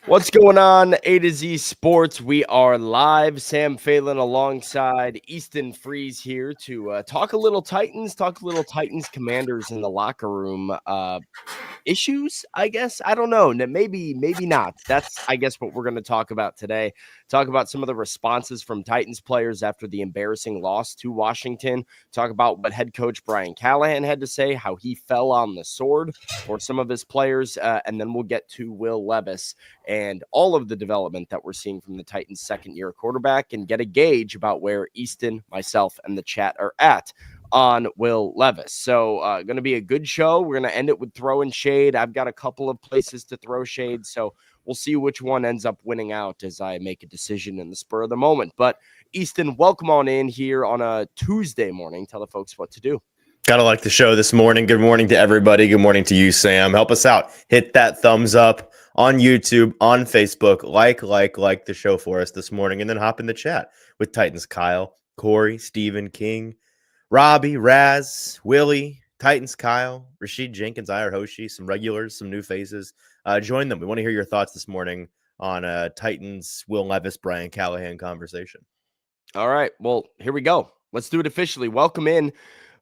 What's going on, A to Z Sports? We are live. Sam Phelan alongside Easton Freeze here to talk a little Titans, Commanders in the locker room. Issues, I guess. I don't know. Maybe not. That's, I guess, what we're going to talk about today. Talk about some of the responses from Titans players after the embarrassing loss to Washington. Talk about what head coach Brian Callahan had to say, how he fell on the sword for some of his players. And then we'll get to Will Levis and all of the development that we're seeing from the Titans' second-year quarterback and get a gauge about where Easton, myself, and the chat are at on Will Levis. So going to be a good show. We're going to end it with Throwin Shade. I've got a couple of places to throw shade, so we'll see which one ends up winning out as I make a decision in the spur of the moment. But Easton, welcome on in here on a Tuesday morning. Tell the folks what to do. Gotta like the show this morning. Good morning to everybody. Good morning to you, Sam. Help us out. Hit that thumbs up on YouTube, on Facebook. Like the show for us this morning, and then hop in the chat with Titans Kyle, Corey, Steven, King, Robbie, Raz, Willie, Titans Kyle, Rashid Jenkins, Ira Hoshi, some regulars, some new faces. Join them. We want to hear your thoughts this morning on Titans, Will Levis, Brian Callahan conversation. All right. Well, here we go. Let's do it officially. Welcome into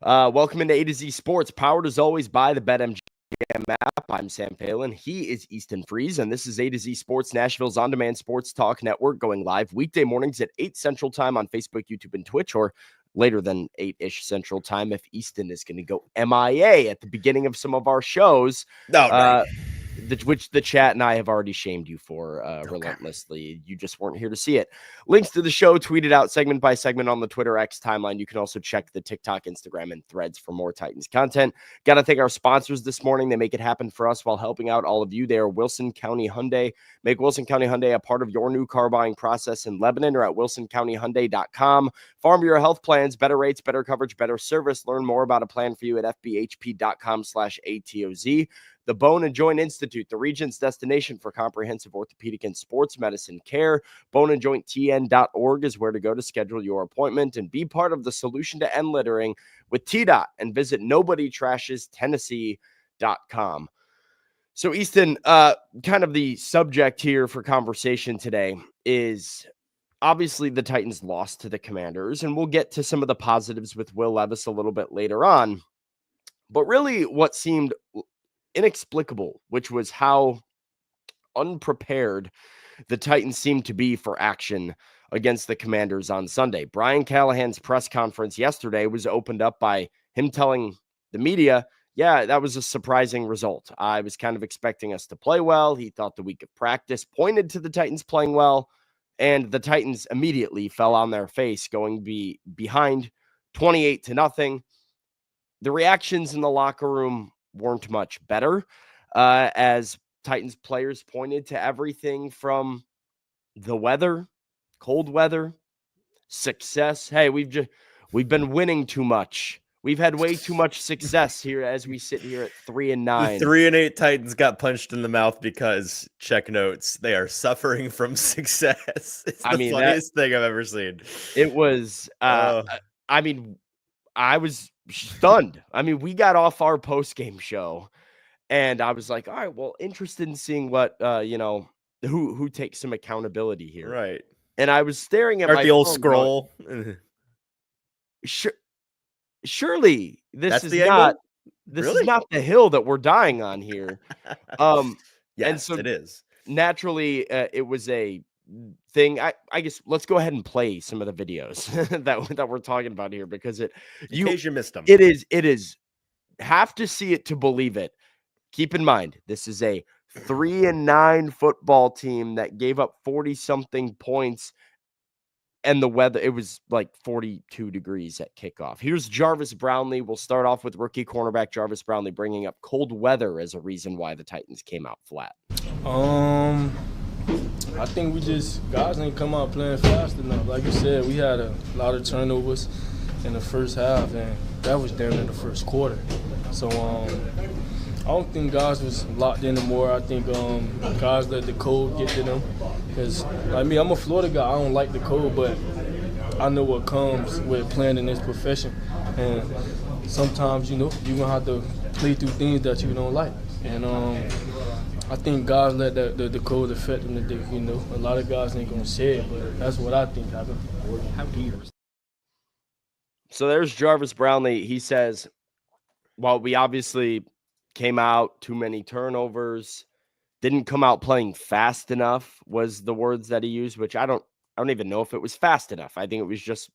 A to Z Sports, powered as always by the BetMGM app. I'm Sam Phelan. He is Easton Freeze, and this is A to Z Sports, Nashville's on-demand sports talk network, going live weekday mornings at 8 Central Time on Facebook, YouTube, and Twitch, or later than 8-ish Central Time if Easton is going to go MIA at the beginning of some of our shows. Which the chat and I have already shamed you for relentlessly. You just weren't here to see it. Links to the show tweeted out segment by segment on the Twitter X timeline. You can also check the TikTok, Instagram, and Threads for more Titans content. Got to thank our sponsors this morning. They make it happen for us while helping out all of you. They are Wilson County Hyundai. Make Wilson County Hyundai a part of your new car buying process in Lebanon or at wilsoncountyhyundai.com. Farm Bureau Health Plans, better rates, better coverage, better service. Learn more about a plan for you at fbhp.com/ATOZ. The Bone and Joint Institute, the region's destination for comprehensive orthopedic and sports medicine care. Boneandjointtn.org is where to go to schedule your appointment and be part of the solution to end littering with TDOT, and visit NobodyTrashesTennessee.com. So, Easton, kind of the subject here for conversation today is obviously the Titans lost to the Commanders, and we'll get to some of the positives with Will Levis a little bit later on. But really what seemed inexplicable, which was how unprepared the Titans seemed to be for action against the Commanders on Sunday. Brian Callahan's press conference yesterday was opened up by him telling the media, yeah, that was a surprising result. I was kind of expecting us to play well. He thought the week of practice pointed to the Titans playing well, and the Titans immediately fell on their face, going behind 28-0. The reactions in the locker room weren't much better, as Titans players pointed to everything from the weather, cold weather, success. Hey, we've been winning too much. We've had way too much success here as we sit here at 3-9. The 3-8 Titans got punched in the mouth because, check notes, they are suffering from success. It's the funniest thing I've ever seen. It was, I was stunned. We got off our post-game show, and I was like, all right, well, interested in seeing what, who takes some accountability here. Right. And I was staring at the old scroll. Surely this is not the hill that we're dying on here. Yes, and so it is. Naturally, it was a thing. I guess let's go ahead and play some of the videos that we're talking about here, because in case you missed them. It is have to see it to believe it. Keep in mind, this is a 3-9 football team that gave up 40-something points, and the weather, it was like 42 degrees at kickoff. Here's Jarvis Brownlee. We'll start off with rookie cornerback Jarvis Brownlee bringing up cold weather as a reason why the Titans came out flat. I think guys ain't come out playing fast enough. Like you said, we had a lot of turnovers in the first half, and that was during the first quarter. So I don't think guys was locked in anymore. I think guys let the cold get to them. Because, like me, I'm a Florida guy. I don't like the cold, but I know what comes with playing in this profession. And sometimes, you're going to have to play through things that you don't like. And I think guys let the cold affect them today. You know, a lot of guys ain't gonna say it, but that's what I think happened. So there's Jarvis Brownlee. He says, well, we obviously came out too many turnovers, didn't come out playing fast enough was the words that he used, which I don't even know if it was fast enough. I think it was just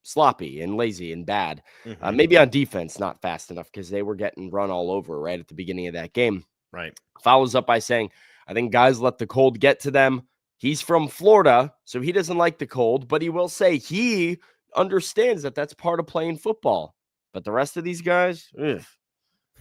sloppy and lazy and bad. Maybe on defense, not fast enough because they were getting run all over right at the beginning of that game. Right. Follows up by saying, I think guys let the cold get to them. He's from Florida, so he doesn't like the cold, but he will say he understands that that's part of playing football. But the rest of these guys,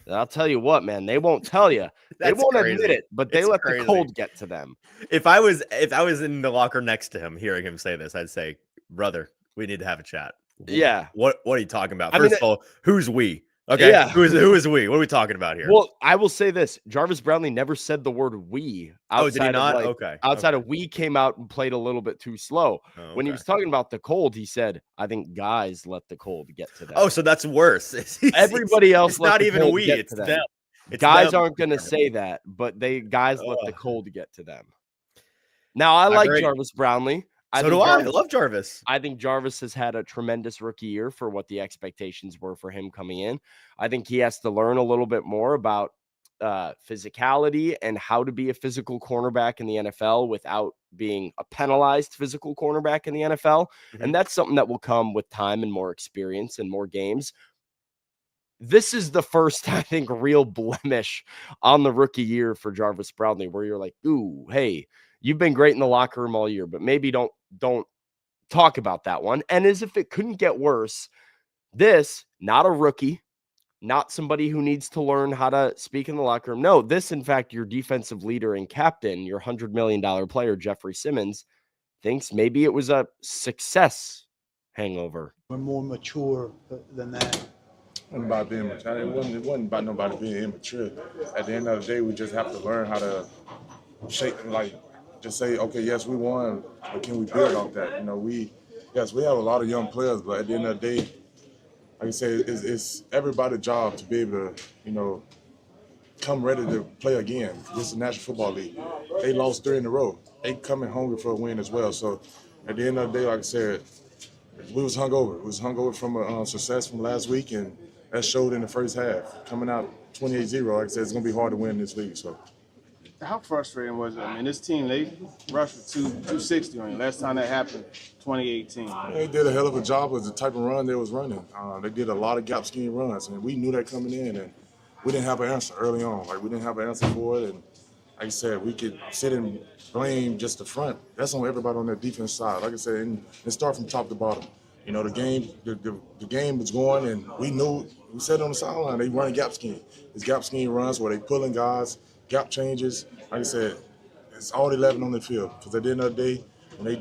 I'll tell you what, man, they won't tell you. They won't admit it, but they let the cold get to them. If I was in the locker next to him, hearing him say this, I'd say, brother, we need to have a chat. Yeah. What are you talking about? First of all, who's we? Okay. Yeah. Who is we? What are we talking about here? Well, I will say this. Jarvis Brownlee never said the word we. Oh, did he not? Okay. Outside of we came out and played a little bit too slow. When he was talking about the cold, he said, I think guys let the cold get to them. Oh, so that's worse. Everybody else it's not even we, it's them. Guys aren't going to say that, but guys let the cold get to them. Now, I like Jarvis Brownlee. So do I. I love Jarvis. I think Jarvis has had a tremendous rookie year for what the expectations were for him coming in. I think he has to learn a little bit more about physicality and how to be a physical cornerback in the NFL without being a penalized physical cornerback in the NFL. And that's something that will come with time and more experience and more games. This is the first, I think, real blemish on the rookie year for Jarvis Brownlee, where you're like, ooh, hey, you've been great in the locker room all year, but maybe don't talk about that one. And as if it couldn't get worse, this, not a rookie, not somebody who needs to learn how to speak in the locker room. No, this, in fact, your defensive leader and captain, your $100 million player, Jeffrey Simmons, thinks maybe it was a success hangover. We're more mature than that. It wasn't about being mature. It wasn't about nobody being immature. At the end of the day, we just have to learn how to just say, okay, yes, we won, but can we build off that? You know, we have a lot of young players, but at the end of the day, like I say, it's everybody's job to be able to, you know, come ready to play again. This is the National Football League. They lost 3 in a row. They coming hungry for a win as well. So at the end of the day, like I said, we was hungover. We was hungover from a success from last week, and that showed in the first half. Coming out 28-0, like I said, it's going to be hard to win this league. So. How frustrating was it? I mean, this team, they rushed for 260 on you. Last time that happened, 2018. They did a hell of a job with the type of run they was running. They did a lot of gap scheme runs, and we knew that coming in, and we didn't have an answer early on. Like, we didn't have an answer for it, and like I said, we could sit and blame just the front. That's on everybody on that defense side. Like I said, and start from top to bottom. You know, the game was going, and we knew, we said on the sideline, they running gap scheme. It's gap scheme runs where they pulling guys, gap changes. Like I said, it's all 11 on the field. Because at the end of the day, when they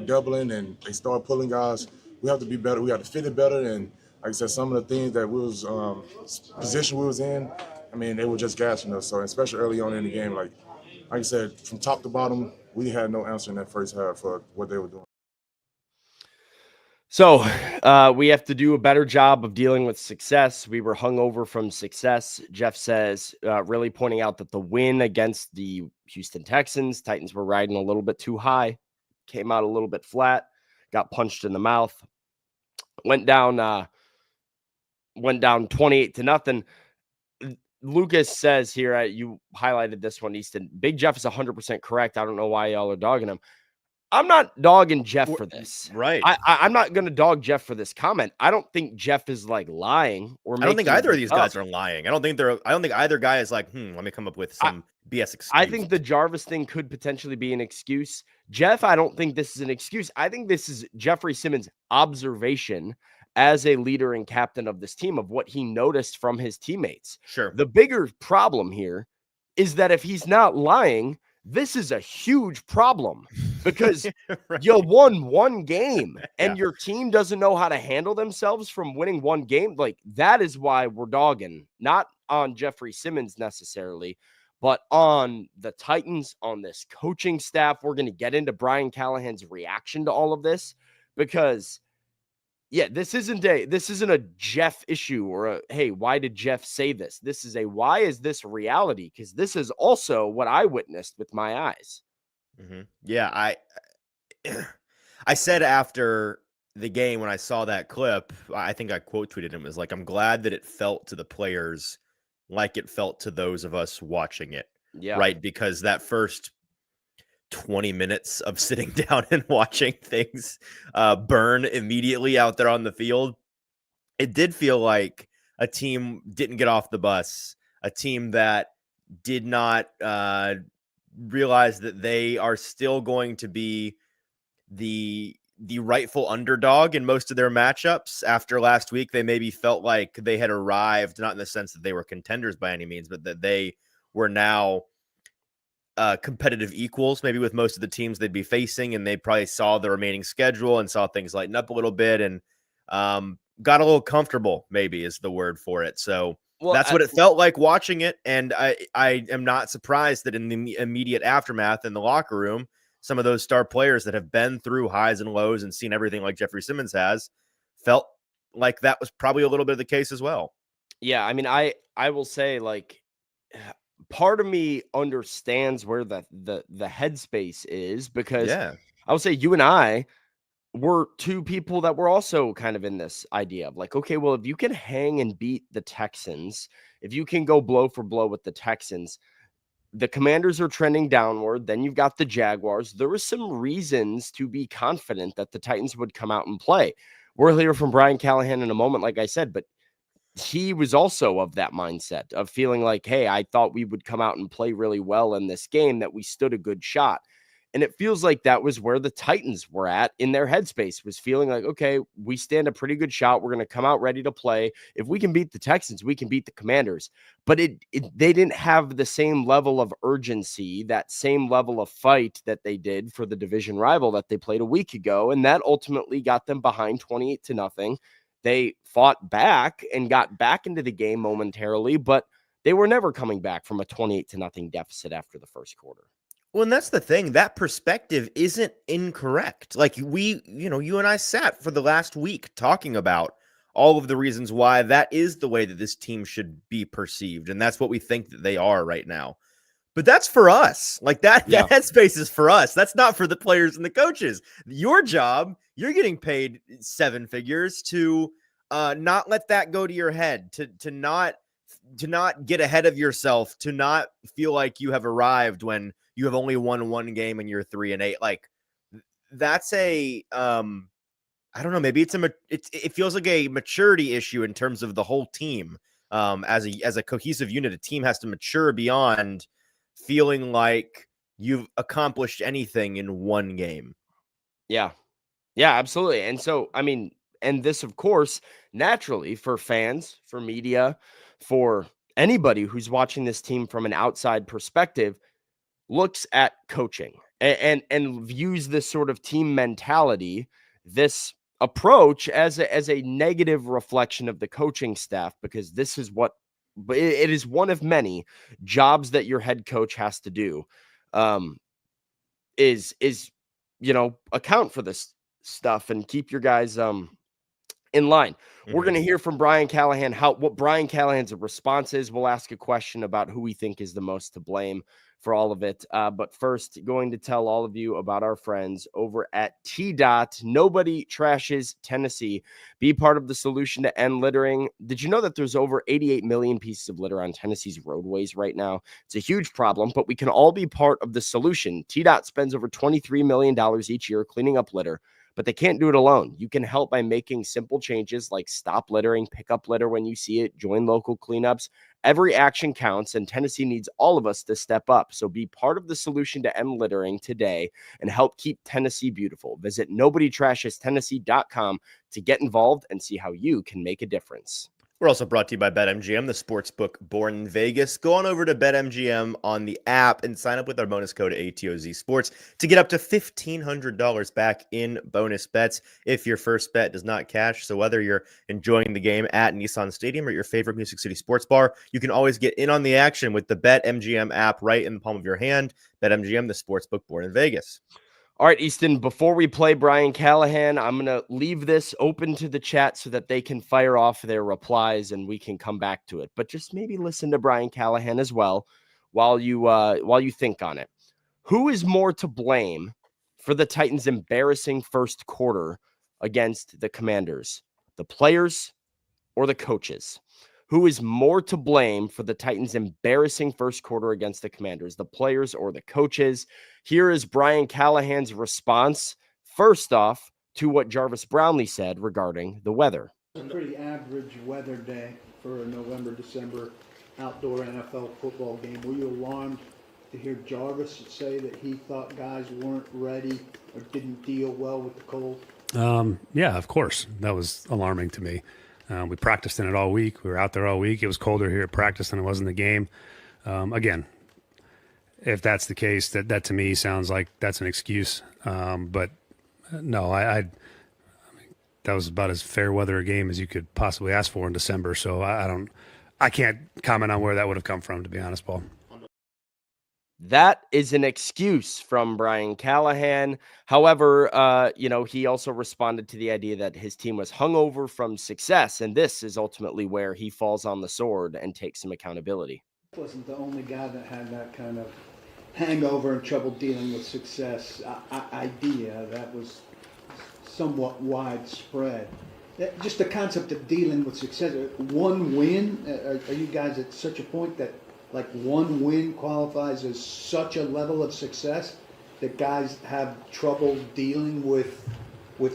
doubling and they start pulling guys, we have to be better. We have to fit it better. And like I said, some of the things that we was position we was in, I mean, they were just gassing us. So especially early on in the game, like I said, from top to bottom, we had no answer in that first half for what they were doing. So we have to do a better job of dealing with success. We were hungover from success. Jeff says, really pointing out that the win against the Houston Texans, Titans were riding a little bit too high, came out a little bit flat, got punched in the mouth, went down 28-0. Lucas says here, you highlighted this one, Easton. Big Jeff is 100% correct. I don't know why y'all are dogging him. I'm not dogging Jeff for this. Right. I'm not going to dog Jeff for this comment. I don't think Jeff is like lying or I don't think either of these guys are lying. I don't think either guy is like, let me come up with some BS excuse. I think the Jarvis thing could potentially be an excuse. Jeff, I don't think this is an excuse. I think this is Jeffrey Simmons' observation as a leader and captain of this team of what he noticed from his teammates. Sure. The bigger problem here is that if he's not lying, this is a huge problem because right. You won one game and your team doesn't know how to handle themselves from winning one game. Like, that is why we're dogging, not on Jeffrey Simmons necessarily, but on the Titans, on this coaching staff. We're going to get into Brian Callahan's reaction to all of this because Yeah, this isn't a Jeff issue or a, hey, why did Jeff say this? This is a, why is this reality? Because this is also what I witnessed with my eyes. Yeah, I said after the game when I saw that clip, I think I quote tweeted him, was like, I'm glad that it felt to the players like it felt to those of us watching it. Yeah. Right. Because that first 20 minutes of sitting down and watching things burn immediately out there on the field, it did feel like a team didn't get off the bus, a team that did not realize that they are still going to be the rightful underdog in most of their matchups. After last week, they maybe felt like they had arrived, not in the sense that they were contenders by any means, but that they were now competitive equals, maybe with most of the teams they'd be facing, and they probably saw the remaining schedule and saw things lighten up a little bit and got a little comfortable, maybe is the word for it. So that's what it felt like watching it. And I am not surprised that in the immediate aftermath in the locker room, some of those star players that have been through highs and lows and seen everything like Jeffrey Simmons has felt like that was probably a little bit of the case as well. Yeah. I mean, I will say, like, part of me understands where the headspace is, because I will say you and I were two people that were also kind of in this idea of like, okay, well, if you can hang and beat the Texans, if you can go blow for blow with the Texans, the Commanders are trending downward. Then you've got the Jaguars. There were some reasons to be confident that the Titans would come out and play. We'll hear from Brian Callahan in a moment, like I said, but he was also of that mindset of feeling like, hey, I thought we would come out and play really well in this game, that we stood a good shot. And it feels like that was where the Titans were at in their headspace, was feeling like, okay, we stand a pretty good shot. We're going to come out ready to play. If we can beat the Texans, we can beat the Commanders. But they didn't have the same level of urgency, that same level of fight that they did for the division rival that they played a week ago. And that ultimately got them behind 28-0. They fought back and got back into the game momentarily, but they were never coming back from a 28-0 deficit after the first quarter. Well, and that's the thing. That perspective isn't incorrect. Like you and I sat for the last week talking about all of the reasons why that is the way that this team should be perceived. And that's what we think that they are right now. But that's for us. Like that headspace is for us. That's not for the players and the coaches. Your job, you're getting paid 7 figures to not let that go to your head, to not get ahead of yourself, to not feel like you have arrived when you have only won one game and you're 3-8. Like that's I don't know, maybe it feels like a maturity issue in terms of the whole team. As a cohesive unit, a team has to mature beyond feeling like you've accomplished anything in one game. Yeah, absolutely. And so, I mean, and this, of course, naturally for fans, for media, for anybody who's watching this team from an outside perspective, looks at coaching and views this sort of team mentality, this approach as a negative reflection of the coaching staff, because this is what, but it is one of many jobs that your head coach has to do, is account for this stuff and keep your guys in line. We're going to hear from Brian Callahan, what Brian Callahan's response is. We'll ask a question about who we think is the most to blame for all of it. But first, going to tell all of you about our friends over at T-Dot. Nobody trashes Tennessee. Be part of the solution to end littering. Did you know that there's over 88 million pieces of litter on Tennessee's roadways right now? It's a huge problem, but we can all be part of the solution. T-Dot spends over $23 million each year cleaning up litter, but they can't do it alone. You can help by making simple changes like stop littering, pick up litter when you see it, join local cleanups. Every action counts, and Tennessee needs all of us to step up. So be part of the solution to end littering today and help keep Tennessee beautiful. Visit NobodyTrashesTennessee.com to get involved and see how you can make a difference. We're also brought to you by BetMGM, the sportsbook born in Vegas. Go on over to BetMGM on the app and sign up with our bonus code ATOZ Sports to get up to $1,500 back in bonus bets if your first bet does not cash. So whether you're enjoying the game at Nissan Stadium or your favorite Music City sports bar, you can always get in on the action with the BetMGM app right in the palm of your hand. BetMGM, the sportsbook born in Vegas. All right, Easton, before we play Brian Callahan, I'm going to leave this open to the chat so that they can fire off their replies and we can come back to it. But just maybe listen to Brian Callahan as well while you think on it. Who is more to blame for the Titans' embarrassing first quarter against the Commanders? The players or the coaches? Who is more to blame for the Titans' embarrassing first quarter against the Commanders, the players or the coaches? Here is Brian Callahan's response, first off, to what Jarvis Brownlee said regarding the weather. A pretty average weather day for a November, December outdoor NFL football game. Were you alarmed to hear Jarvis say that he thought guys weren't ready or didn't deal well with the cold? Yeah, of course. That was alarming to me. We practiced in it all week. We were out there all week. It was colder here at practice than it was in the game. Again, if that's the case, that to me sounds like that's an excuse. But no, I mean, that was about as fair weather a game as you could possibly ask for in December. So I can't comment on where that would have come from, to be honest, Paul. That is an excuse from Brian Callahan. However, he also responded to the idea that his team was hungover from success, and this is ultimately where he falls on the sword and takes some accountability. Wasn't the only guy that had that kind of hangover and trouble dealing with success idea. That was somewhat widespread. Just the concept of dealing with success. One win, are you guys at such a point that like one win qualifies as such a level of success that guys have trouble dealing with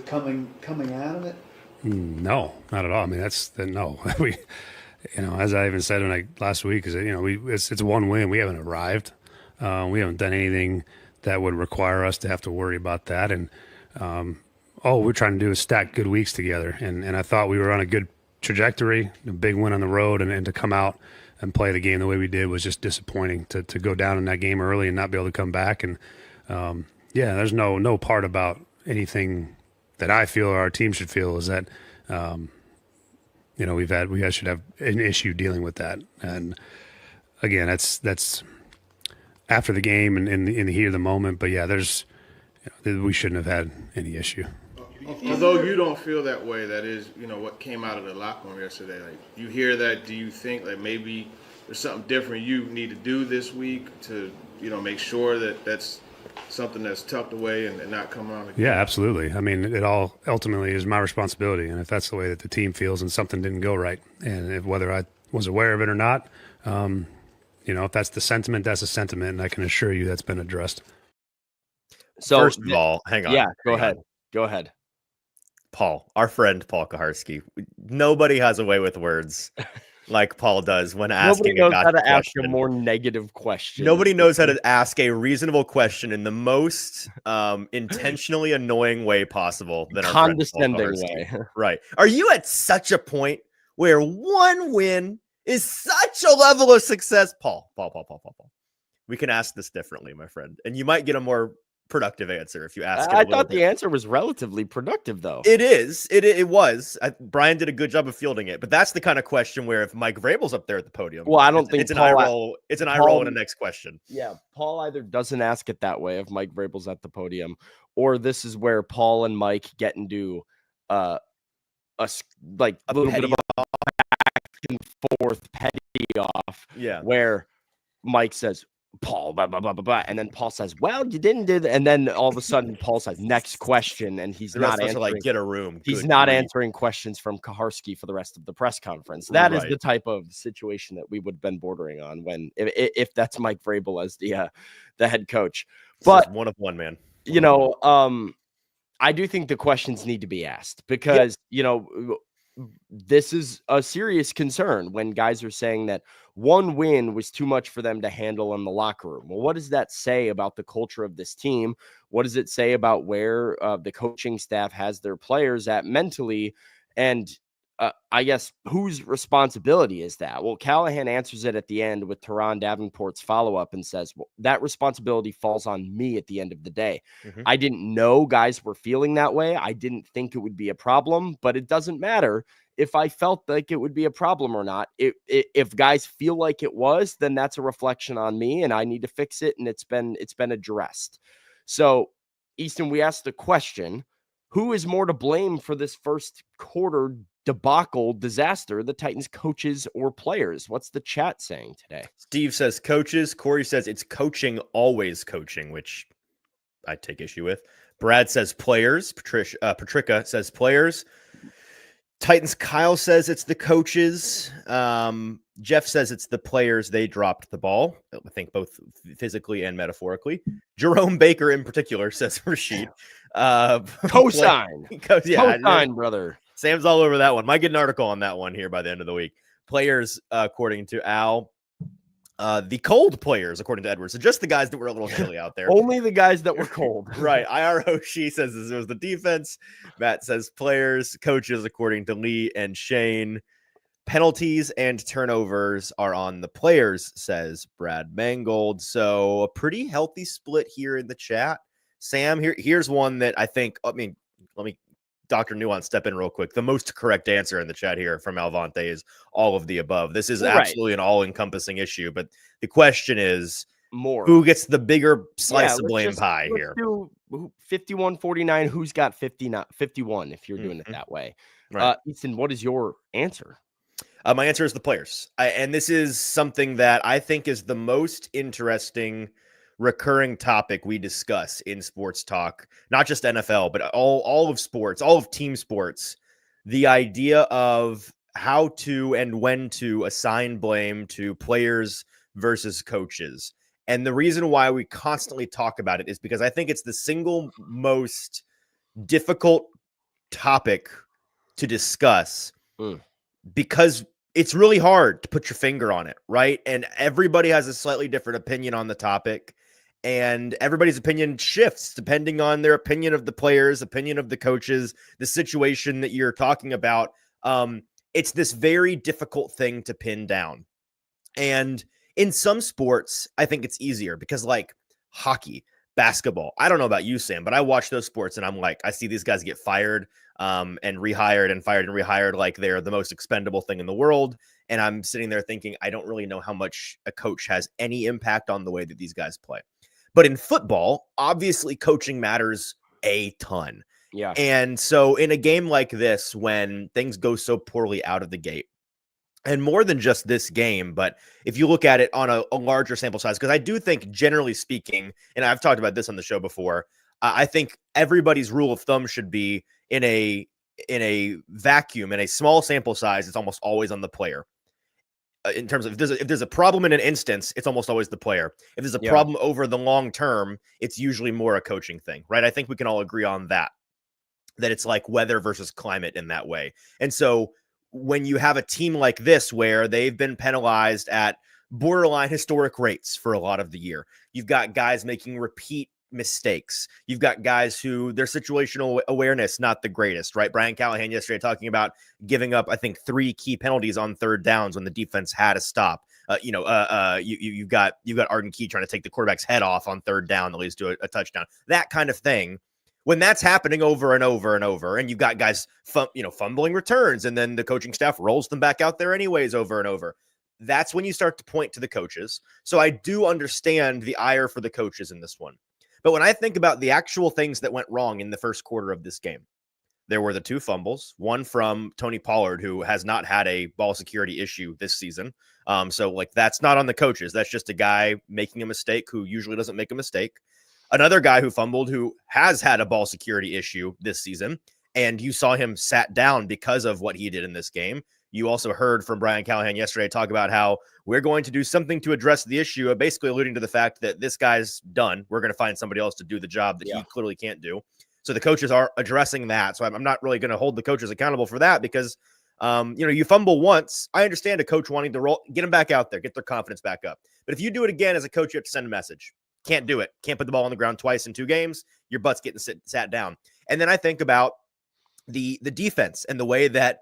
coming out of it? No, not at all. I mean, no. We, as I even said last week, is that, it's one win. We haven't arrived. We haven't done anything that would require us to have to worry about that. And all we're trying to do is stack good weeks together. And I thought we were on a good trajectory, a big win on the road, and to come out and play the game the way we did was just disappointing. To go down in that game early and not be able to come back. And there's no part about anything that I feel or our team should feel is that we should have an issue dealing with that. And again, that's after the game and in the heat of the moment. But yeah, we shouldn't have had any issue. Although you don't feel that way, that is, what came out of the locker room yesterday. Like, you hear that, do you think like maybe there's something different you need to do this week to, make sure that that's something that's tucked away and not come out again? Yeah, absolutely. I mean, it all ultimately is my responsibility. And if that's the way that the team feels and something didn't go right, and whether I was aware of it or not, if that's the sentiment, that's a sentiment. And I can assure you that's been addressed. So first of all, hang on. Yeah, go ahead. Paul, our friend Paul Kaharski. Nobody has a way with words like Paul does when asking. Nobody knows how to ask a more negative question. Nobody knows how to ask a reasonable question in the most intentionally annoying way possible. Than our condescending way. Right. Are you at such a point where one win is such a level of success? Paul. We can ask this differently, my friend. And you might get a more productive answer if you ask it I thought the answer was relatively productive, though. It is. It was. Brian did a good job of fielding it, but that's the kind of question where if Mike Vrabel's up there at the podium, well, I don't think it's an eye roll. It's an eye roll in the next question. Yeah, Paul either doesn't ask it that way if Mike Vrabel's at the podium, or this is where Paul and Mike get into a little bit of a back and forth petty off. Yeah, where Mike says, Paul, blah, blah, blah, blah, blah. And then Paul says, well, you didn't do that. And then all of a sudden Paul says, next question. And he's not answering. Get a room. He's not answering questions from Kaharski for the rest of the press conference. That is the type of situation that we would have been bordering on if that's Mike Vrabel as the head coach. But one of one, man. I do think the questions need to be asked because, this is a serious concern when guys are saying that one win was too much for them to handle in the locker room. Well, what does that say about the culture of this team? What does it say about where the coaching staff has their players at mentally? And I guess whose responsibility is that? Well, Callahan answers it at the end with Teron Davenport's follow-up and says, well, that responsibility falls on me at the end of the day. Mm-hmm. I didn't know guys were feeling that way. I didn't think it would be a problem, but it doesn't matter if I felt like it would be a problem or not. If guys feel like it was, then that's a reflection on me and I need to fix it. And it's been addressed. So Easton, we asked the question, who is more to blame for this first quarter debacle disaster, the Titans coaches or players? What's the chat saying today? Steve says coaches. Corey says it's coaching, always coaching, which I take issue with. Brad says players. Patricia says players. Titans Kyle says it's the coaches. Jeff says it's the players. They dropped the ball. I think both physically and metaphorically. Jerome Baker in particular says Rashid. Cosign. Cosign, brother. Sam's all over that one. Might get an article on that one here by the end of the week. Players, according to Al. The cold players, according to Edwards. So just the guys that were a little chilly out there. Only the guys that were cold. Right. IRO she says it was the defense. Matt says players, coaches, according to Lee and Shane. Penalties and turnovers are on the players, says Brad Mangold. So a pretty healthy split here in the chat. Sam, here's one that I think, let me Dr. Nuance step in real quick. The most correct answer in the chat here from Alvante is all of the above. This is absolutely an all-encompassing issue, but the question is who gets the bigger slice of blame pie here? 51-49, who's got 51 if you're doing it that way. Right. Easton, what is your answer? My answer is the players. And this is something that I think is the most interesting recurring topic we discuss in sports talk, not just NFL, but all of sports, all of team sports. The idea of how to and when to assign blame to players versus coaches. And the reason why we constantly talk about it is because I think it's the single most difficult topic to discuss because it's really hard to put your finger on it, right? And everybody has a slightly different opinion on the topic. And everybody's opinion shifts depending on their opinion of the players, opinion of the coaches, the situation that you're talking about. It's this very difficult thing to pin down. And in some sports, I think it's easier because like hockey, basketball, I don't know about you, Sam, but I watch those sports and I'm like, I see these guys get fired and rehired and fired and rehired like they're the most expendable thing in the world. And I'm sitting there thinking, I don't really know how much a coach has any impact on the way that these guys play. But in football, obviously coaching matters a ton. Yeah. And so in a game like this, when things go so poorly out of the gate, and more than just this game, but if you look at it on a larger sample size, because I do think generally speaking, and I've talked about this on the show before, I think everybody's rule of thumb should be in a vacuum, in a small sample size, it's almost always on the player. In terms of if there's a problem in an instance, it's almost always the player. If there's a problem over the long term, it's usually more a coaching thing, right? I think we can all agree on that it's like weather versus climate in that way. And so when you have a team like this where they've been penalized at borderline historic rates for a lot of the year, you've got guys making repeat mistakes. You've got guys who their situational awareness not the greatest, right? Brian Callahan yesterday talking about giving up, I think, 3 key penalties on third downs when the defense had a stop. You've got Arden Key trying to take the quarterback's head off on third down that leads to a touchdown. That kind of thing. When that's happening over and over and over, and you've got guys fumbling returns, and then the coaching staff rolls them back out there anyways over and over. That's when you start to point to the coaches. So I do understand the ire for the coaches in this one. But when I think about the actual things that went wrong in the first quarter of this game, there were the 2 fumbles, one from Tony Pollard, who has not had a ball security issue this season. So like that's not on the coaches. That's just a guy making a mistake who usually doesn't make a mistake. Another guy who fumbled who has had a ball security issue this season, and you saw him sat down because of what he did in this game. You also heard from Brian Callahan yesterday talk about how we're going to do something to address the issue, basically alluding to the fact that this guy's done. We're going to find somebody else to do the job that he clearly can't do. So the coaches are addressing that. So I'm not really going to hold the coaches accountable for that because, you fumble once. I understand a coach wanting to get them back out there, get their confidence back up. But if you do it again as a coach, you have to send a message. Can't do it. Can't put the ball on the ground twice in 2 games. Your butt's getting sat down. And then I think about the defense and the way that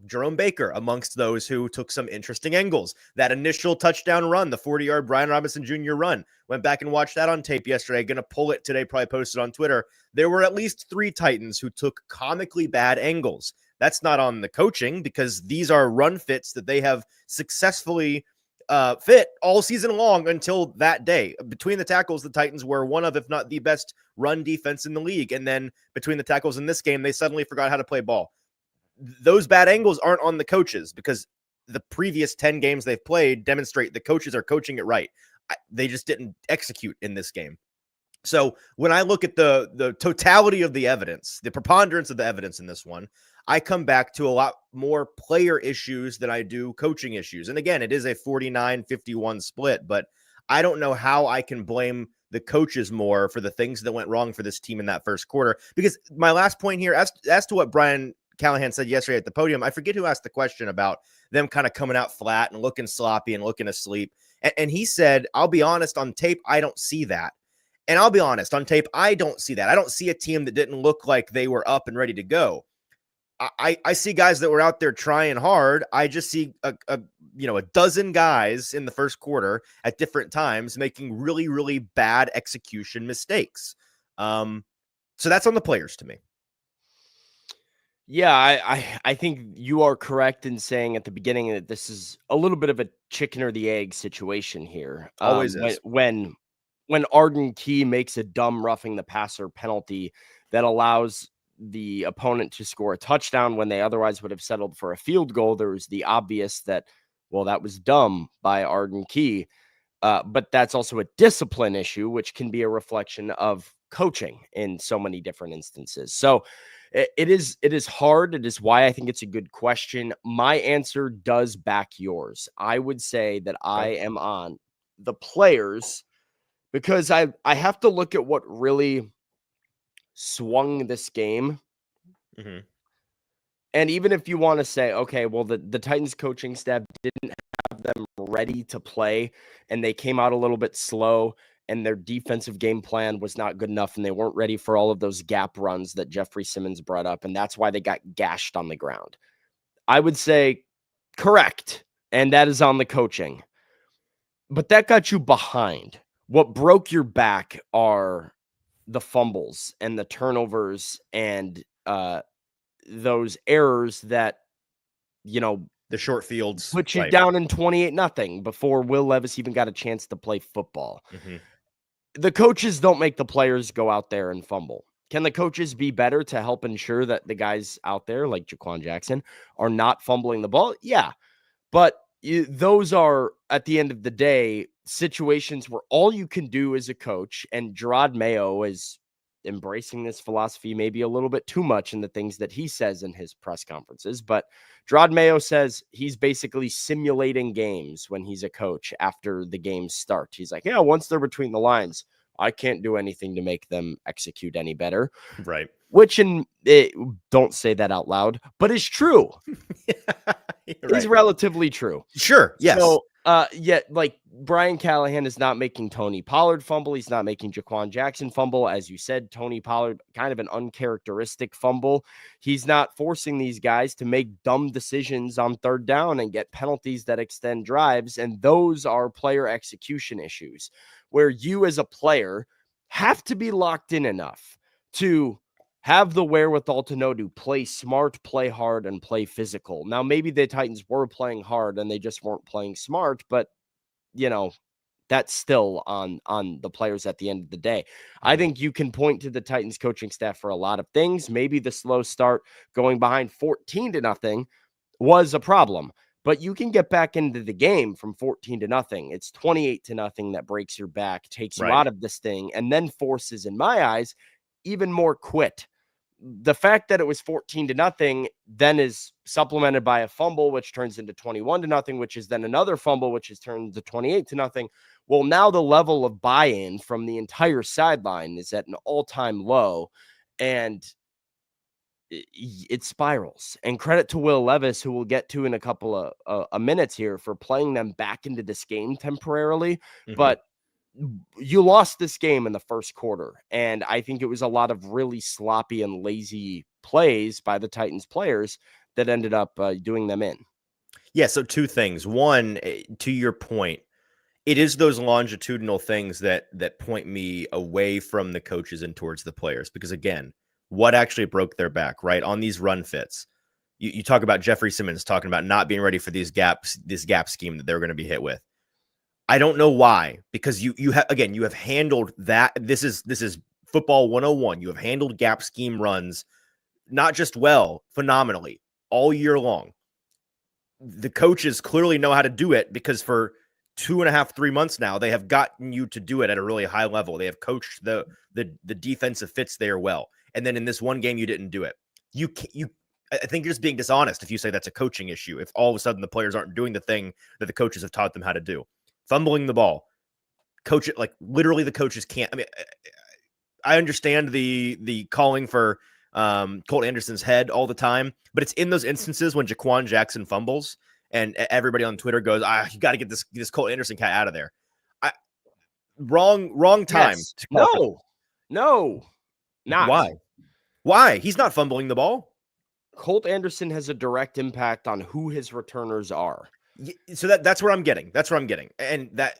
Jerome Baker amongst those who took some interesting angles. That initial touchdown run, the 40-yard Brian Robinson Jr. run, went back and watched that on tape yesterday. Going to pull it today, probably posted on Twitter. There were at least 3 Titans who took comically bad angles. That's not on the coaching because these are run fits that they have successfully fit all season long until that day. Between the tackles, the Titans were one of, if not the best run defense in the league. And then between the tackles in this game, they suddenly forgot how to play ball. Those bad angles aren't on the coaches because the previous 10 games they've played demonstrate the coaches are coaching it right. They just didn't execute in this game. So when I look at the totality of the evidence, the preponderance of the evidence in this one, I come back to a lot more player issues than I do coaching issues. And again, it is a 49-51 split, but I don't know how I can blame the coaches more for the things that went wrong for this team in that first quarter. Because my last point here, as to what Brian Callahan said yesterday at the podium, I forget who asked the question about them kind of coming out flat and looking sloppy and looking asleep. And he said, I'll be honest, on tape, I don't see that. And I'll be honest, on tape, I don't see that. I don't see a team that didn't look like they were up and ready to go. I see guys that were out there trying hard. I just see a dozen guys in the first quarter at different times making really, really bad execution mistakes. So that's on the players to me. Yeah, I think you are correct in saying at the beginning that this is a little bit of a chicken or the egg situation here. Always is. When Arden Key makes a dumb roughing the passer penalty that allows the opponent to score a touchdown when they otherwise would have settled for a field goal, there was the obvious that, well, that was dumb by Arden Key. But that's also a discipline issue, which can be a reflection of coaching in so many different instances. So it is hard. It is why I think it's a good question. My answer does back yours. I would say that I am on the players because I have to look at what really swung this game. Mm-hmm. And even if you want to say, okay, well, the Titans coaching staff didn't have them ready to play and they came out a little bit slow and their defensive game plan was not good enough and they weren't ready for all of those gap runs that Jeffrey Simmons brought up. And that's why they got gashed on the ground. I would say correct. And that is on the coaching. But that got you behind. What broke your back are the fumbles and the turnovers and those errors that, the short fields put you down in 28-0 before Will Levis even got a chance to play football. Mm-hmm. The coaches don't make the players go out there and fumble. Can the coaches be better to help ensure that the guys out there like Jaquan Jackson are not fumbling the ball? Yeah. But those are, at the end of the day, situations where all you can do as a coach, and Gerard Mayo is embracing this philosophy maybe a little bit too much in the things that he says in his press conferences, but Gerard Mayo says he's basically simulating games when he's a coach after the games start. He's like, yeah, once they're between the lines, I can't do anything to make them execute any better. Right. Which, don't say that out loud, but is true. Is relatively true. Sure. Yes. So, like Brian Callahan is not making Tony Pollard fumble. He's not making Jaquan Jackson fumble. As you said, Tony Pollard, kind of an uncharacteristic fumble. He's not forcing these guys to make dumb decisions on third down and get penalties that extend drives. And those are player execution issues where you as a player have to be locked in enough to have the wherewithal to know to play smart, play hard, and play physical. Now, maybe the Titans were playing hard and they just weren't playing smart, but, that's still on the players at the end of the day. I think you can point to the Titans coaching staff for a lot of things. Maybe the slow start going behind 14-0 was a problem, but you can get back into the game from 14-0. It's 28-0 that breaks your back, takes you out of this thing, and then forces, in my eyes, even more quit. The fact that it was 14-0 then is supplemented by a fumble, which turns into 21-0, which is then another fumble, which is turned to 28-0. Well, now the level of buy-in from the entire sideline is at an all-time low, and it spirals. And credit to Will Levis, who we'll get to in a couple of minutes here, for playing them back into this game temporarily. Mm-hmm. But you lost this game in the first quarter, and I think it was a lot of really sloppy and lazy plays by the Titans players that ended up doing them in. Yeah, so two things. One, to your point, it is those longitudinal things that point me away from the coaches and towards the players, because again, what actually broke their back, right? On these run fits. You talk about Jeffrey Simmons talking about not being ready for this gap scheme that they're going to be hit with. I don't know why, because you have handled that. This is football 101. You have handled gap scheme runs not just well, phenomenally all year long. The coaches clearly know how to do it because for 2.5, 3 months now, they have gotten you to do it at a really high level. They have coached the defensive fits there well. And then in this one game, you didn't do it. I think you're just being dishonest if you say that's a coaching issue. If all of a sudden the players aren't doing the thing that the coaches have taught them how to do, fumbling the ball, coach it, like literally the coaches can't. I mean, I understand the calling for Colt Anderson's head all the time, but it's in those instances when Jaquan Jackson fumbles and everybody on Twitter goes, you got to get this Colt Anderson cat out of there. Wrong time. Yes. No, not. Why? He's not fumbling the ball. Colt Anderson has a direct impact on who his returners are. So that's where I'm getting. And that,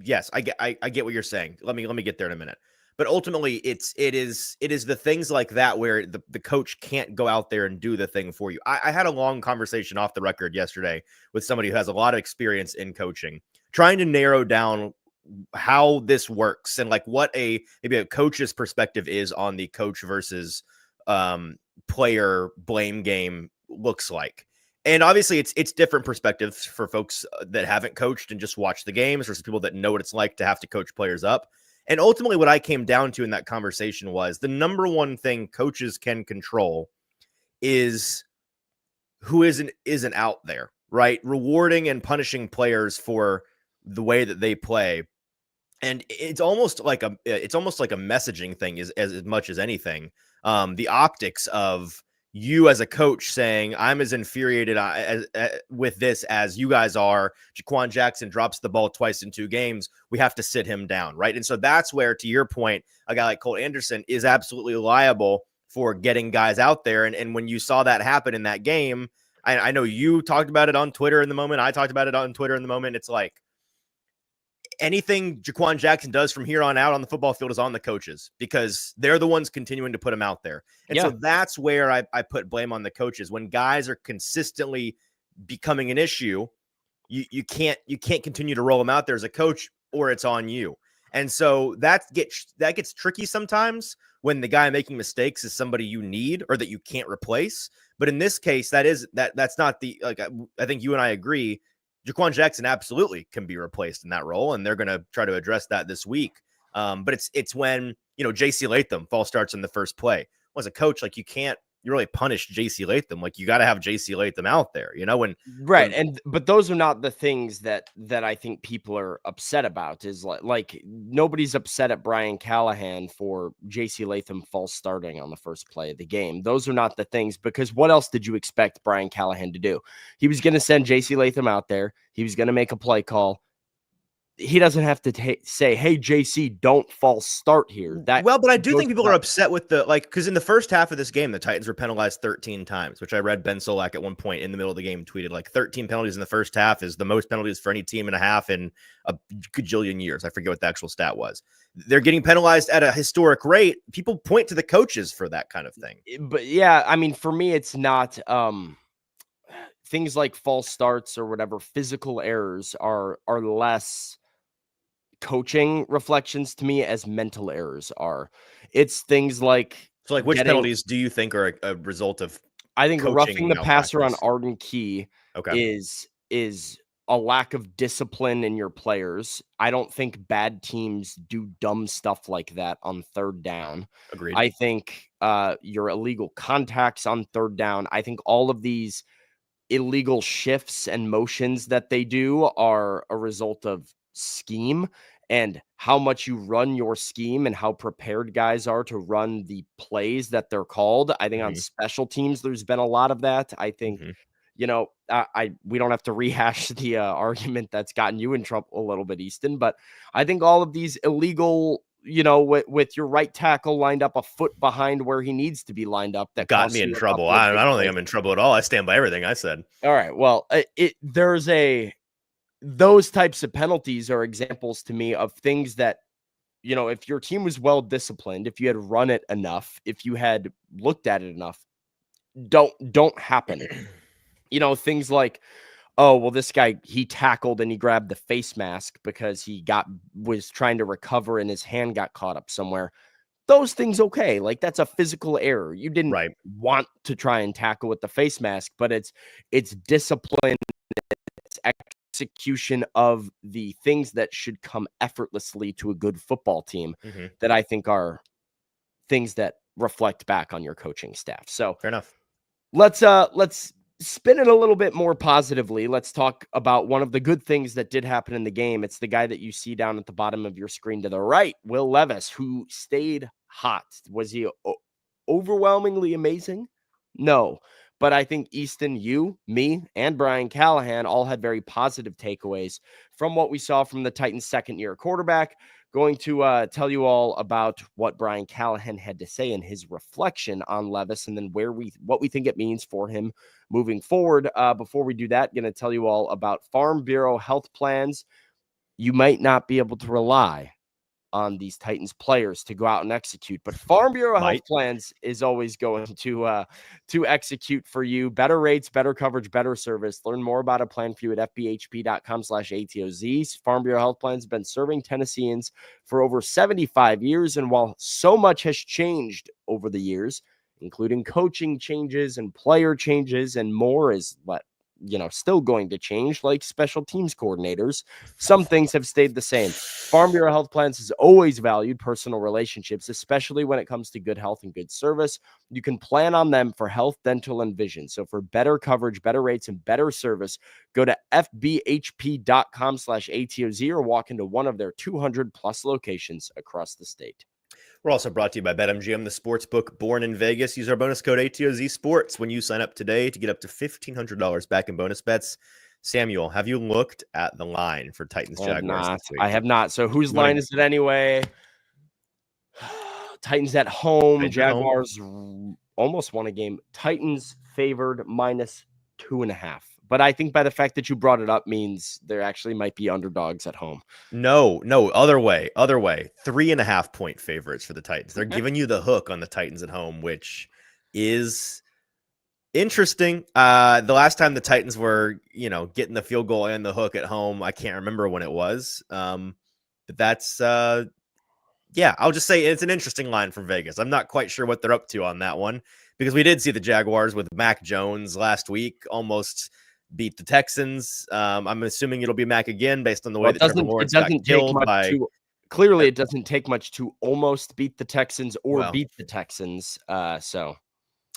yes, I get what you're saying. Let me get there in a minute. But ultimately, it is the things like that where the coach can't go out there and do the thing for you. I had a long conversation off the record yesterday with somebody who has a lot of experience in coaching, trying to narrow down how this works and like what maybe a coach's perspective is on the coach versus player blame game looks like. And obviously it's different perspectives for folks that haven't coached and just watch the games versus people that know what it's like to have to coach players up. And ultimately what I came down to in that conversation was the number one thing coaches can control is who isn't out there, right? Rewarding and punishing players for the way that they play. And it's almost like a messaging thing as much as anything. The optics of you as a coach saying, I'm as infuriated with this as you guys are. Jaquan Jackson drops the ball twice in 2 games. We have to sit him down, right? And so that's where, to your point, a guy like Colt Anderson is absolutely liable for getting guys out there. And when you saw that happen in that game, I know you talked about it on Twitter in the moment. I talked about it on Twitter in the moment. It's like, anything Jaquan Jackson does from here on out on the football field is on the coaches because they're the ones continuing to put him out there. And so that's where I put blame on the coaches. When guys are consistently becoming an issue, you can't continue to roll them out there as a coach, or it's on you. And so that gets tricky sometimes when the guy making mistakes is somebody you need or that you can't replace. But in this case, that's not I think you and I agree. Jaquan Jackson absolutely can be replaced in that role, and they're going to try to address that this week. But it's when, J.C. Latham false starts in the first play. Well, as a coach, like you really punish J.C. Latham. Like you got to have J.C. Latham out there, but those are not the things that I think people are upset about. Is like nobody's upset at Brian Callahan for J.C. Latham false starting on the first play of the game. Those are not the things, because what else did you expect Brian Callahan to do? He was going to send J.C. Latham out there. He was going to make a play call. He doesn't have to say, hey, JC, don't false start here. But I do think people are upset with because in the first half of this game, the Titans were penalized 13 times, which I read Ben Solak at one point in the middle of the game tweeted like 13 penalties in the first half is the most penalties for any team in a half in a gajillion years. I forget what the actual stat was. They're getting penalized at a historic rate. People point to the coaches for that kind of thing. But yeah, I mean, for me, it's not things like false starts or whatever. Physical errors are less coaching reflections to me as mental errors are. It's things like, so like which penalties do you think are a result of? I think roughing the passer on Arden Key is a lack of discipline in your players. I don't think bad teams do dumb stuff like that on third down. Agreed. I think your illegal contacts on third down. I think all of these illegal shifts and motions that they do are a result of scheme and how much you run your scheme and how prepared guys are to run the plays that they're called. I think on special teams, there's been a lot of that. I think, we don't have to rehash the argument that's gotten you in trouble a little bit, Easton, but I think all of these illegal, with your right tackle lined up a foot behind where he needs to be lined up, that got me in trouble. I don't think I'm in trouble at all. I stand by everything I said. All right. Well, those types of penalties are examples to me of things that, if your team was well disciplined, if you had run it enough, if you had looked at it enough, don't happen. Things like oh, well, this guy, he tackled and he grabbed the face mask because he was trying to recover and his hand got caught up somewhere. Those things, okay. Like, that's a physical error. You didn't want to try and tackle with the face mask, but it's discipline, it's execution of the things that should come effortlessly to a good football team that I think are things that reflect back on your coaching staff. So fair enough. Let's spin it a little bit more positively. Let's talk about one of the good things that did happen in the game. It's the guy that you see down at the bottom of your screen to the right, Will Levis, who stayed hot. Was he overwhelmingly amazing? No. But I think Easton, you, me, and Brian Callahan all had very positive takeaways from what we saw from the Titans' second-year quarterback. Going to tell you all about what Brian Callahan had to say in his reflection on Levis, and then what we think it means for him moving forward. Before we do that, going to tell you all about Farm Bureau health plans. You might not be able to rely on these Titans players to go out and execute, but Farm Bureau health plans is always going to execute for you. Better rates, better coverage, better service. Learn more about a plan for you at fbhp.com/ATOZ. Farm Bureau health plans have been serving Tennesseans for over 75 years. And while so much has changed over the years, including coaching changes and player changes and more is what, still going to change, like special teams coordinators. Some things have stayed the same. Farm Bureau Health Plans has always valued personal relationships, especially when it comes to good health and good service. You can plan on them for health, dental, and vision. So for better coverage, better rates, and better service, go to fbhp.com/ATOZ or walk into one of their 200 plus locations across the state. We're also brought to you by BetMGM, the sports book born in Vegas. Use our bonus code ATOZ Sports when you sign up today to get up to $1,500 back in bonus bets. Samuel, have you looked at the line for Titans Jaguars this week? I have not. So whose line is it anyway? Titans at home. Jaguars almost won a game. Titans favored -2.5. But I think by the fact that you brought it up means there actually might be underdogs at home. No, other way. 3.5 point favorites for the Titans. They're giving you the hook on the Titans at home, which is interesting. The last time the Titans were, getting the field goal and the hook at home, I can't remember when it was. But that's, I'll just say it's an interesting line from Vegas. I'm not quite sure what they're up to on that one because we did see the Jaguars with Mac Jones last week almost beat the Texans. I'm assuming it'll be Mac again based on the way that Trevor Lawrence got killed by. Clearly, it doesn't take much to almost beat the Texans or beat the Texans. So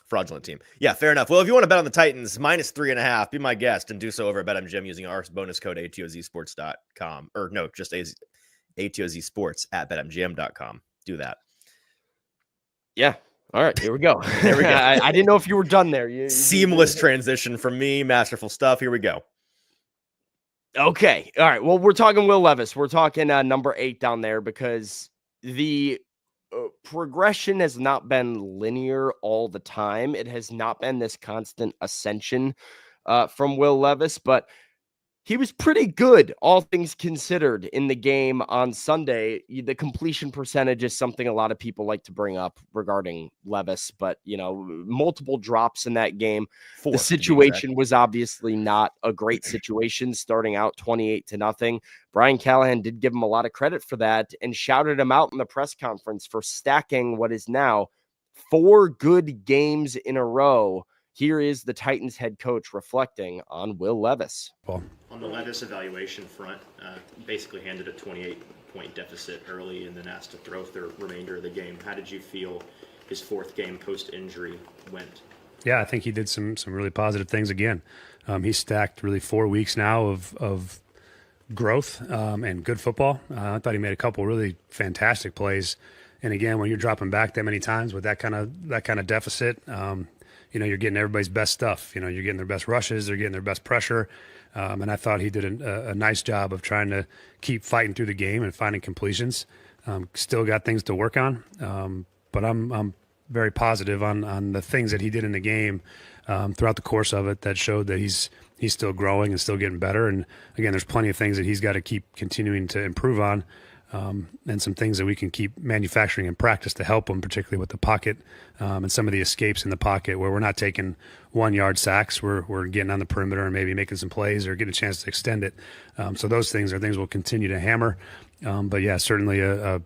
fraudulent team. Yeah, fair enough. Well, if you want to bet on the Titans, -3.5, be my guest and do so over at BetMGM using our bonus code ATOZsports.com. Or no, just ATOZ Sports at BetMGM.com. Do that. Yeah. All right, here we go. There we go. I didn't know if you were done there. Seamless transition from me. Masterful stuff. Here we go. Okay. All right. Well, we're talking Will Levis. We're talking number 8 down there because the progression has not been linear all the time. It has not been this constant ascension from Will Levis, but he was pretty good, all things considered, in the game on Sunday. The completion percentage is something a lot of people like to bring up regarding Levis, but, multiple drops in that game. The situation was obviously not a great situation, starting out 28-0. Brian Callahan did give him a lot of credit for that and shouted him out in the press conference for stacking what is now 4 good games in a row. Here is the Titans head coach reflecting on Will Levis. On the Levis evaluation front, basically handed a 28-point deficit early and then asked to throw the remainder of the game. How did you feel his 4th game post-injury went? Yeah, I think he did some really positive things again. He's stacked really 4 weeks now of growth and good football. I thought he made a couple really fantastic plays. And again, when you're dropping back that many times with that kind of deficit, you're getting everybody's best stuff. You're getting their best rushes. They're getting their best pressure. And I thought he did a nice job of trying to keep fighting through the game and finding completions. Still got things to work on. But I'm very positive on the things that he did in the game throughout the course of it that showed that he's still growing and still getting better. And again, there's plenty of things that he's got to keep continuing to improve on. and some things that we can keep manufacturing in practice to help them, particularly with the pocket and some of the escapes in the pocket where we're not taking 1 yard sacks. We're getting on the perimeter and maybe making some plays or getting a chance to extend it. So those things are things we'll continue to hammer. But yeah, certainly a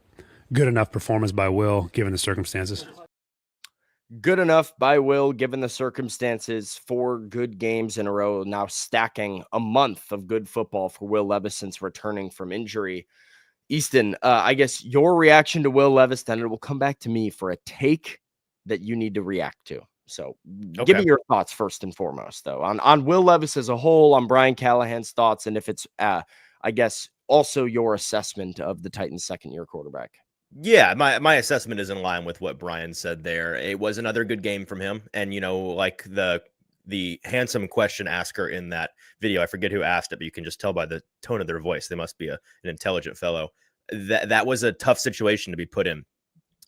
good enough performance by Will given the circumstances. Good enough by Will, given the circumstances. 4 good games in a row, now stacking a month of good football for Will Levis since returning from injury. Easton, I guess your reaction to Will Levis, then it will come back to me for a take that you need to react to. So give me your thoughts first and foremost, though, on Will Levis as a whole, on Brian Callahan's thoughts, and if it's, I guess, also your assessment of the Titans' second-year quarterback. Yeah, my assessment is in line with what Brian said there. It was another good game from him. And, like the handsome question asker in that video, I forget who asked it, but you can just tell by the tone of their voice. They must be an intelligent fellow. That was a tough situation to be put in.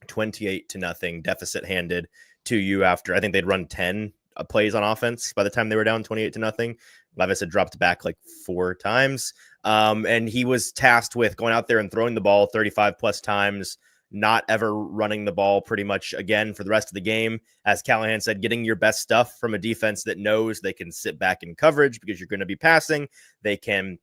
28-0 deficit handed to you after, I think they'd run 10 plays on offense by the time they were down 28-0. Levis had dropped back like 4 times. And he was tasked with going out there and throwing the ball 35 plus times, not ever running the ball pretty much again for the rest of the game. As Callahan said, getting your best stuff from a defense that knows they can sit back in coverage because you're going to be passing. They can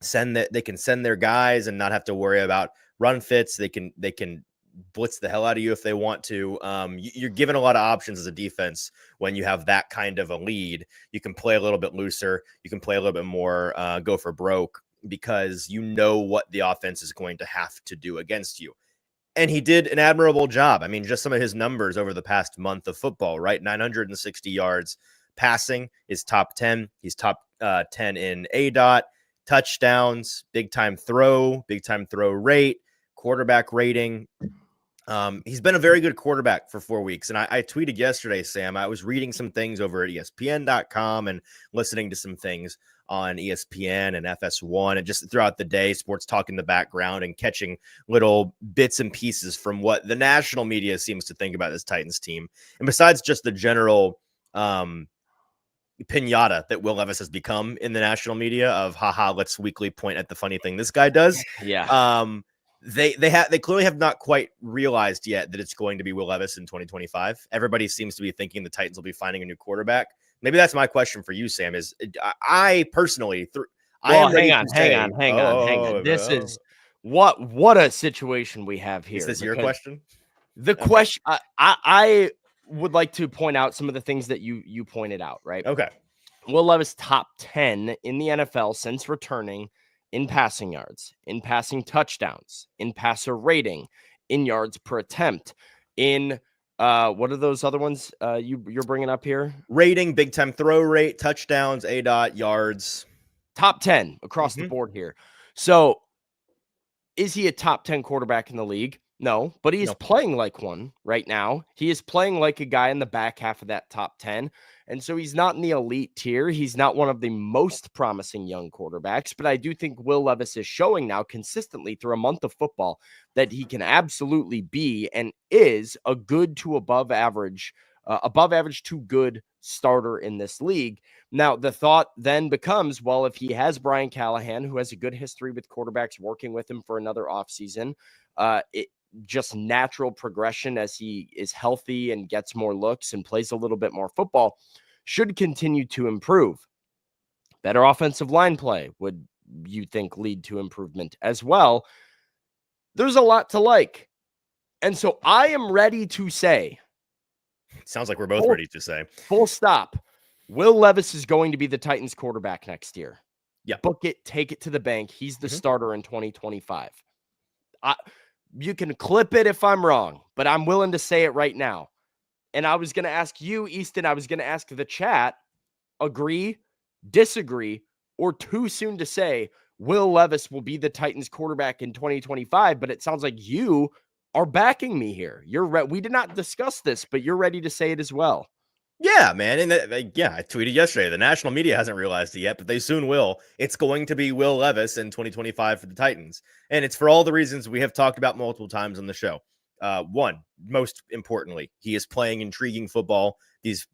send their guys and not have to worry about run fits. They can blitz the hell out of you if they want to. You're given a lot of options as a defense when you have that kind of a lead. You can play a little bit looser. You can play a little bit more go for broke because you know what the offense is going to have to do against you. And he did an admirable job. I mean, just some of his numbers over the past month of football, right? 960 yards passing is top 10. He's top 10 in ADOT, touchdowns, big time throw rate, quarterback rating. He's been a very good quarterback for 4 weeks. And I tweeted yesterday, Sam, I was reading some things over at ESPN.com and listening to some things on ESPN and FS1 and just throughout the day, sports talk in the background and catching little bits and pieces from what the national media seems to think about this Titans team. And besides just the general pinata that Will Levis has become in the national media of, haha, let's weekly point at the funny thing this guy does. Yeah. They clearly have not quite realized yet that it's going to be Will Levis in 2025. Everybody seems to be thinking the Titans will be finding a new quarterback. Maybe that's my question for you, Sam, is I personally hang on. This is what a situation we have here. Is this your question? The question, I would like to point out some of the things that you pointed out, right? Okay. Will Levis top 10 in the NFL since returning in passing yards, in passing touchdowns, in passer rating, in yards per attempt, in what are those other ones you're bringing up here? Rating, big time throw rate, touchdowns, ADOT, yards. Top 10 across the board here. So is he a top 10 quarterback in the league? No, but he is playing like one right now. He is playing like a guy in the back half of that top 10. And so he's not in the elite tier. He's not one of the most promising young quarterbacks, but I do think Will Levis is showing now consistently through a month of football that he can absolutely be and is a good to above average to good starter in this league. Now, the thought then becomes, well, if he has Brian Callahan, who has a good history with quarterbacks working with him for another offseason, just natural progression as he is healthy and gets more looks and plays a little bit more football, should continue to improve. Better offensive line play would, you think, lead to improvement as well. There's a lot to like. And so I am ready to say, sounds like we're both ready to say, full stop, Will Levis is going to be the Titans quarterback next year. Yeah. Book it, take it to the bank. He's the starter in 2025. You can clip it if I'm wrong, but I'm willing to say it right now. And I was going to ask you, Easton, I was going to ask the chat, agree, disagree, or too soon to say Will Levis will be the Titans quarterback in 2025, but it sounds like you are backing me here. We did not discuss this, but you're ready to say it as well. Yeah, man. And I tweeted yesterday. The national media hasn't realized it yet, but they soon will. It's going to be Will Levis in 2025 for the Titans. And it's for all the reasons we have talked about multiple times on the show. One, most importantly, he is playing intriguing football these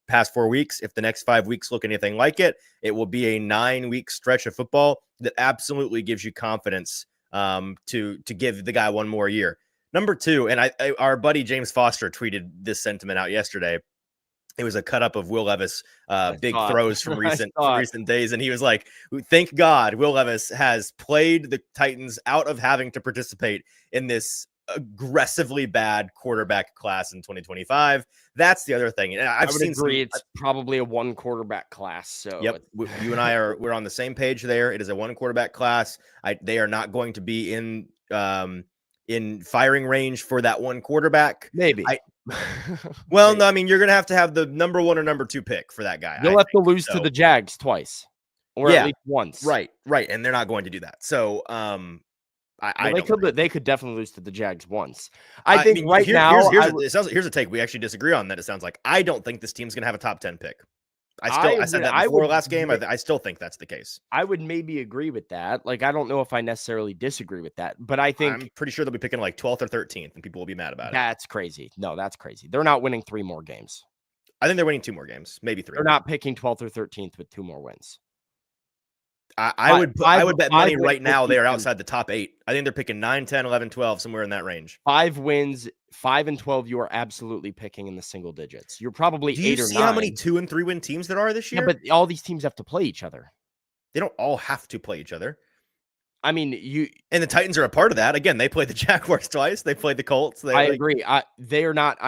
past 4 weeks. If the next 5 weeks look anything like it, it will be a 9-week stretch of football that absolutely gives you confidence to give the guy one more year. Number two, and our buddy James Foster tweeted this sentiment out yesterday. It was a cut up of Will Levis big throws from recent days. And he was like, thank God Will Levis has played the Titans out of having to participate in this aggressively bad quarterback class in 2025. That's the other thing. And I would agree. It's probably a one quarterback class. So yep, you and we're on the same page there. It is a one quarterback class. They are not going to be in firing range for that one quarterback. Maybe. Well, no, I mean, you're going to have the number 1 or number 2 pick for that guy. You'll have to lose to the Jags twice or at least once. Right. And they're not going to do that. So, they could definitely lose to the Jags once. I think now here's a take we actually disagree on that. It sounds like I don't think this team's going to have a top 10 pick. I said that before last game. I still think that's the case. I would maybe agree with that. Like, I don't know if I necessarily disagree with that, but I think I'm pretty sure they'll be picking like 12th or 13th, and people will be mad about it. That's crazy. No, that's crazy. They're not winning 3 more games. I think they're winning 2 more games, maybe 3. They're not picking 12th or 13th with 2 more wins. I would bet money right now they are outside the top 8. I think they're picking 9, 10, 11, 12, somewhere in that range. 5 wins, 5 and 12, you are absolutely picking in the single digits. You're probably 8 or 9. Do you see how many 2 and 3 win teams there are this year? Yeah, but all these teams have to play each other. They don't all have to play each other. I mean, and the Titans are a part of that. Again, they played the Jaguars twice. They played the Colts. I agree. They are not.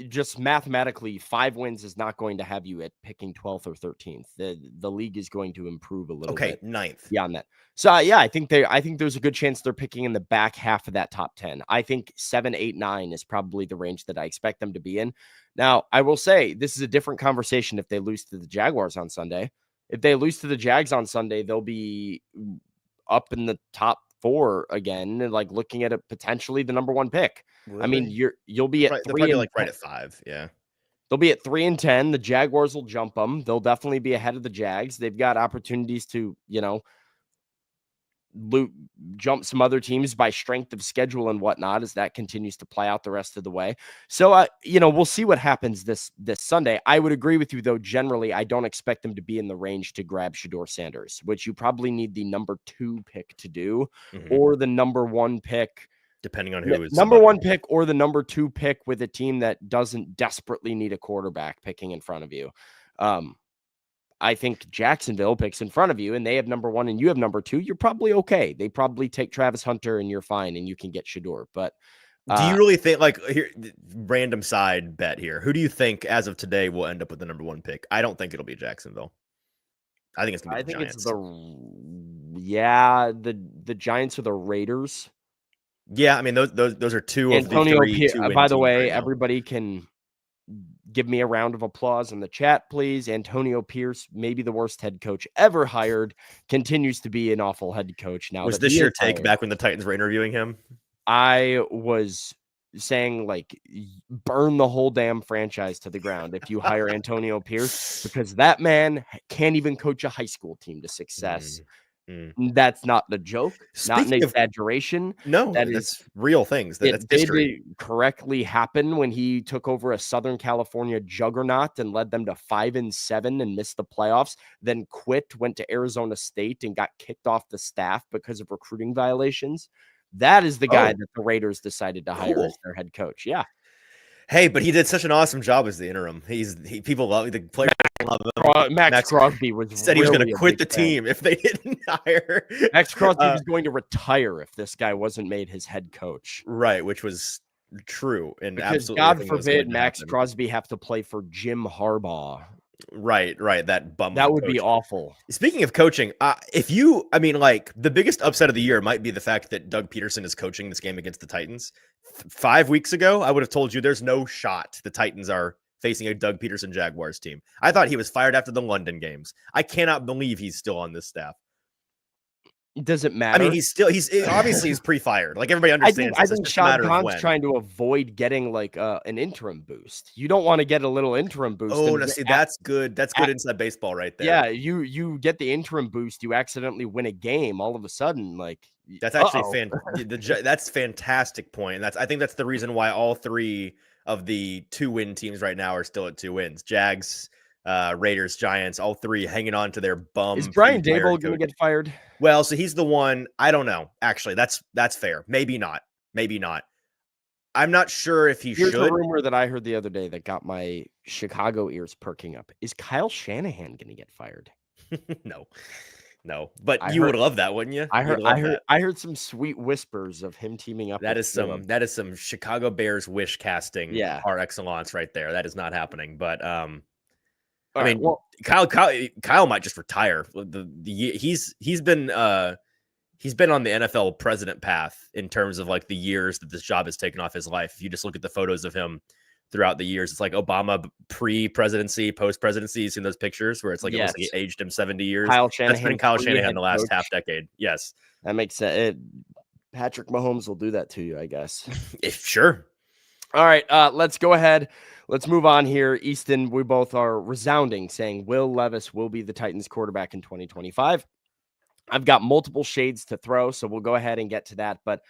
Just mathematically, 5 wins is not going to have you at picking 12th or 13th. The league is going to improve a little bit. 9th beyond that. So yeah, I think there's a good chance they're picking in the back half of that top 10. I think 7, 8, 9 is probably the range that I expect them to be in. Now, I will say this is a different conversation if they lose to the Jaguars on Sunday. If they lose to the Jags on Sunday, they'll be up in the top 4 again, like looking at potentially the number 1 pick. Really? I mean, you'll be at 3 and right at 5. Yeah. They'll be at 3 and 10. The Jaguars will jump them. They'll definitely be ahead of the Jags. They've got opportunities to, jump some other teams by strength of schedule and whatnot as that continues to play out the rest of the way. So, we'll see what happens this Sunday. I would agree with you, though. Generally, I don't expect them to be in the range to grab Shedeur Sanders, which you probably need the number 2 pick to do, or the number 1 pick. Depending on who is number 1 pick or the number 2 pick with a team that doesn't desperately need a quarterback picking in front of you. I think Jacksonville picks in front of you and they have number 1 and you have number 2. You're probably okay. They probably take Travis Hunter and you're fine and you can get Shedeur. But do you really think, like, here, random side bet here, who do you think as of today will end up with the number 1 pick? I don't think it'll be Jacksonville. I think it's going to be the Giants. The Giants or the Raiders. Yeah, I mean those are 2 of the 3. By the way, everybody can give me a round of applause in the chat, please. Antonio Pierce, maybe the worst head coach ever hired, continues to be an awful head coach now. Was this your take back when the Titans were interviewing him? I was saying, like, burn the whole damn franchise to the ground if you hire Antonio Pierce, because that man can't even coach a high school team to success. That's not the joke, not an exaggeration. No, that's real things. That's history. Did correctly happen when he took over a Southern California juggernaut and led them to 5-7 and missed the playoffs, then quit, went to Arizona State and got kicked off the staff because of recruiting violations. That is the guy that the Raiders decided to hire as their head coach. Yeah. Hey, but he did such an awesome job as the interim. People love the players. Max Crosby said he was going to quit the team if they didn't hire. Max Crosby was going to retire if this guy wasn't made his head coach. Right, which was true. And because absolutely, God forbid Max Crosby have to play for Jim Harbaugh. Right. That bum. That would be awful. Speaking of coaching, the biggest upset of the year might be the fact that Doug Peterson is coaching this game against the Titans. 5 weeks ago, I would have told you there's no shot the Titans are facing a Doug Peterson Jaguars team. I thought he was fired after the London games. I cannot believe he's still on this staff. It doesn't matter. I mean, he's obviously he's pre-fired. Like, everybody understands. I think Sean Kahn's trying to avoid getting like an interim boost. You don't want to get a little interim boost. Oh, no, see, that's good. That's good inside baseball right there. Yeah, you get the interim boost. You accidentally win a game. All of a sudden, like, that's actually that's fantastic point. And I think that's the reason why all 3 of the 2-win teams right now are still at 2 wins. Jags, Raiders, Giants, all three hanging on to their bum. Is Brian free player Daboll going coach. to get fired? Well, so he's the one. I don't know. Actually, that's fair. Maybe not. Maybe not. I'm not sure if he Here's should. a rumor that I heard the other day that got my Chicago ears perking up. Is Kyle Shanahan going to get fired? No. But I you heard- would love that, wouldn't you? I You'd heard, love I heard, that. I heard some sweet whispers of him teaming up. That with is Caleb. some Chicago Bears wish casting par excellence right there. That is not happening. But I mean, well, Kyle might just retire. He's been on the NFL president path in terms of like the years that this job has taken off his life. If you just look at the photos of him throughout the years, it's like Obama pre-presidency, post-presidency. You've seen those pictures where it's like it looks like he aged him 70 years. That's been Kyle Shanahan the last half decade. Yes, that makes sense. Patrick Mahomes will do that to you, I guess. Sure. All right, let's go ahead. Let's move on here. Easton, we both are resounding saying Will Levis will be the Titans quarterback in 2025. I've got multiple shades to throw, so we'll go ahead and get to that. But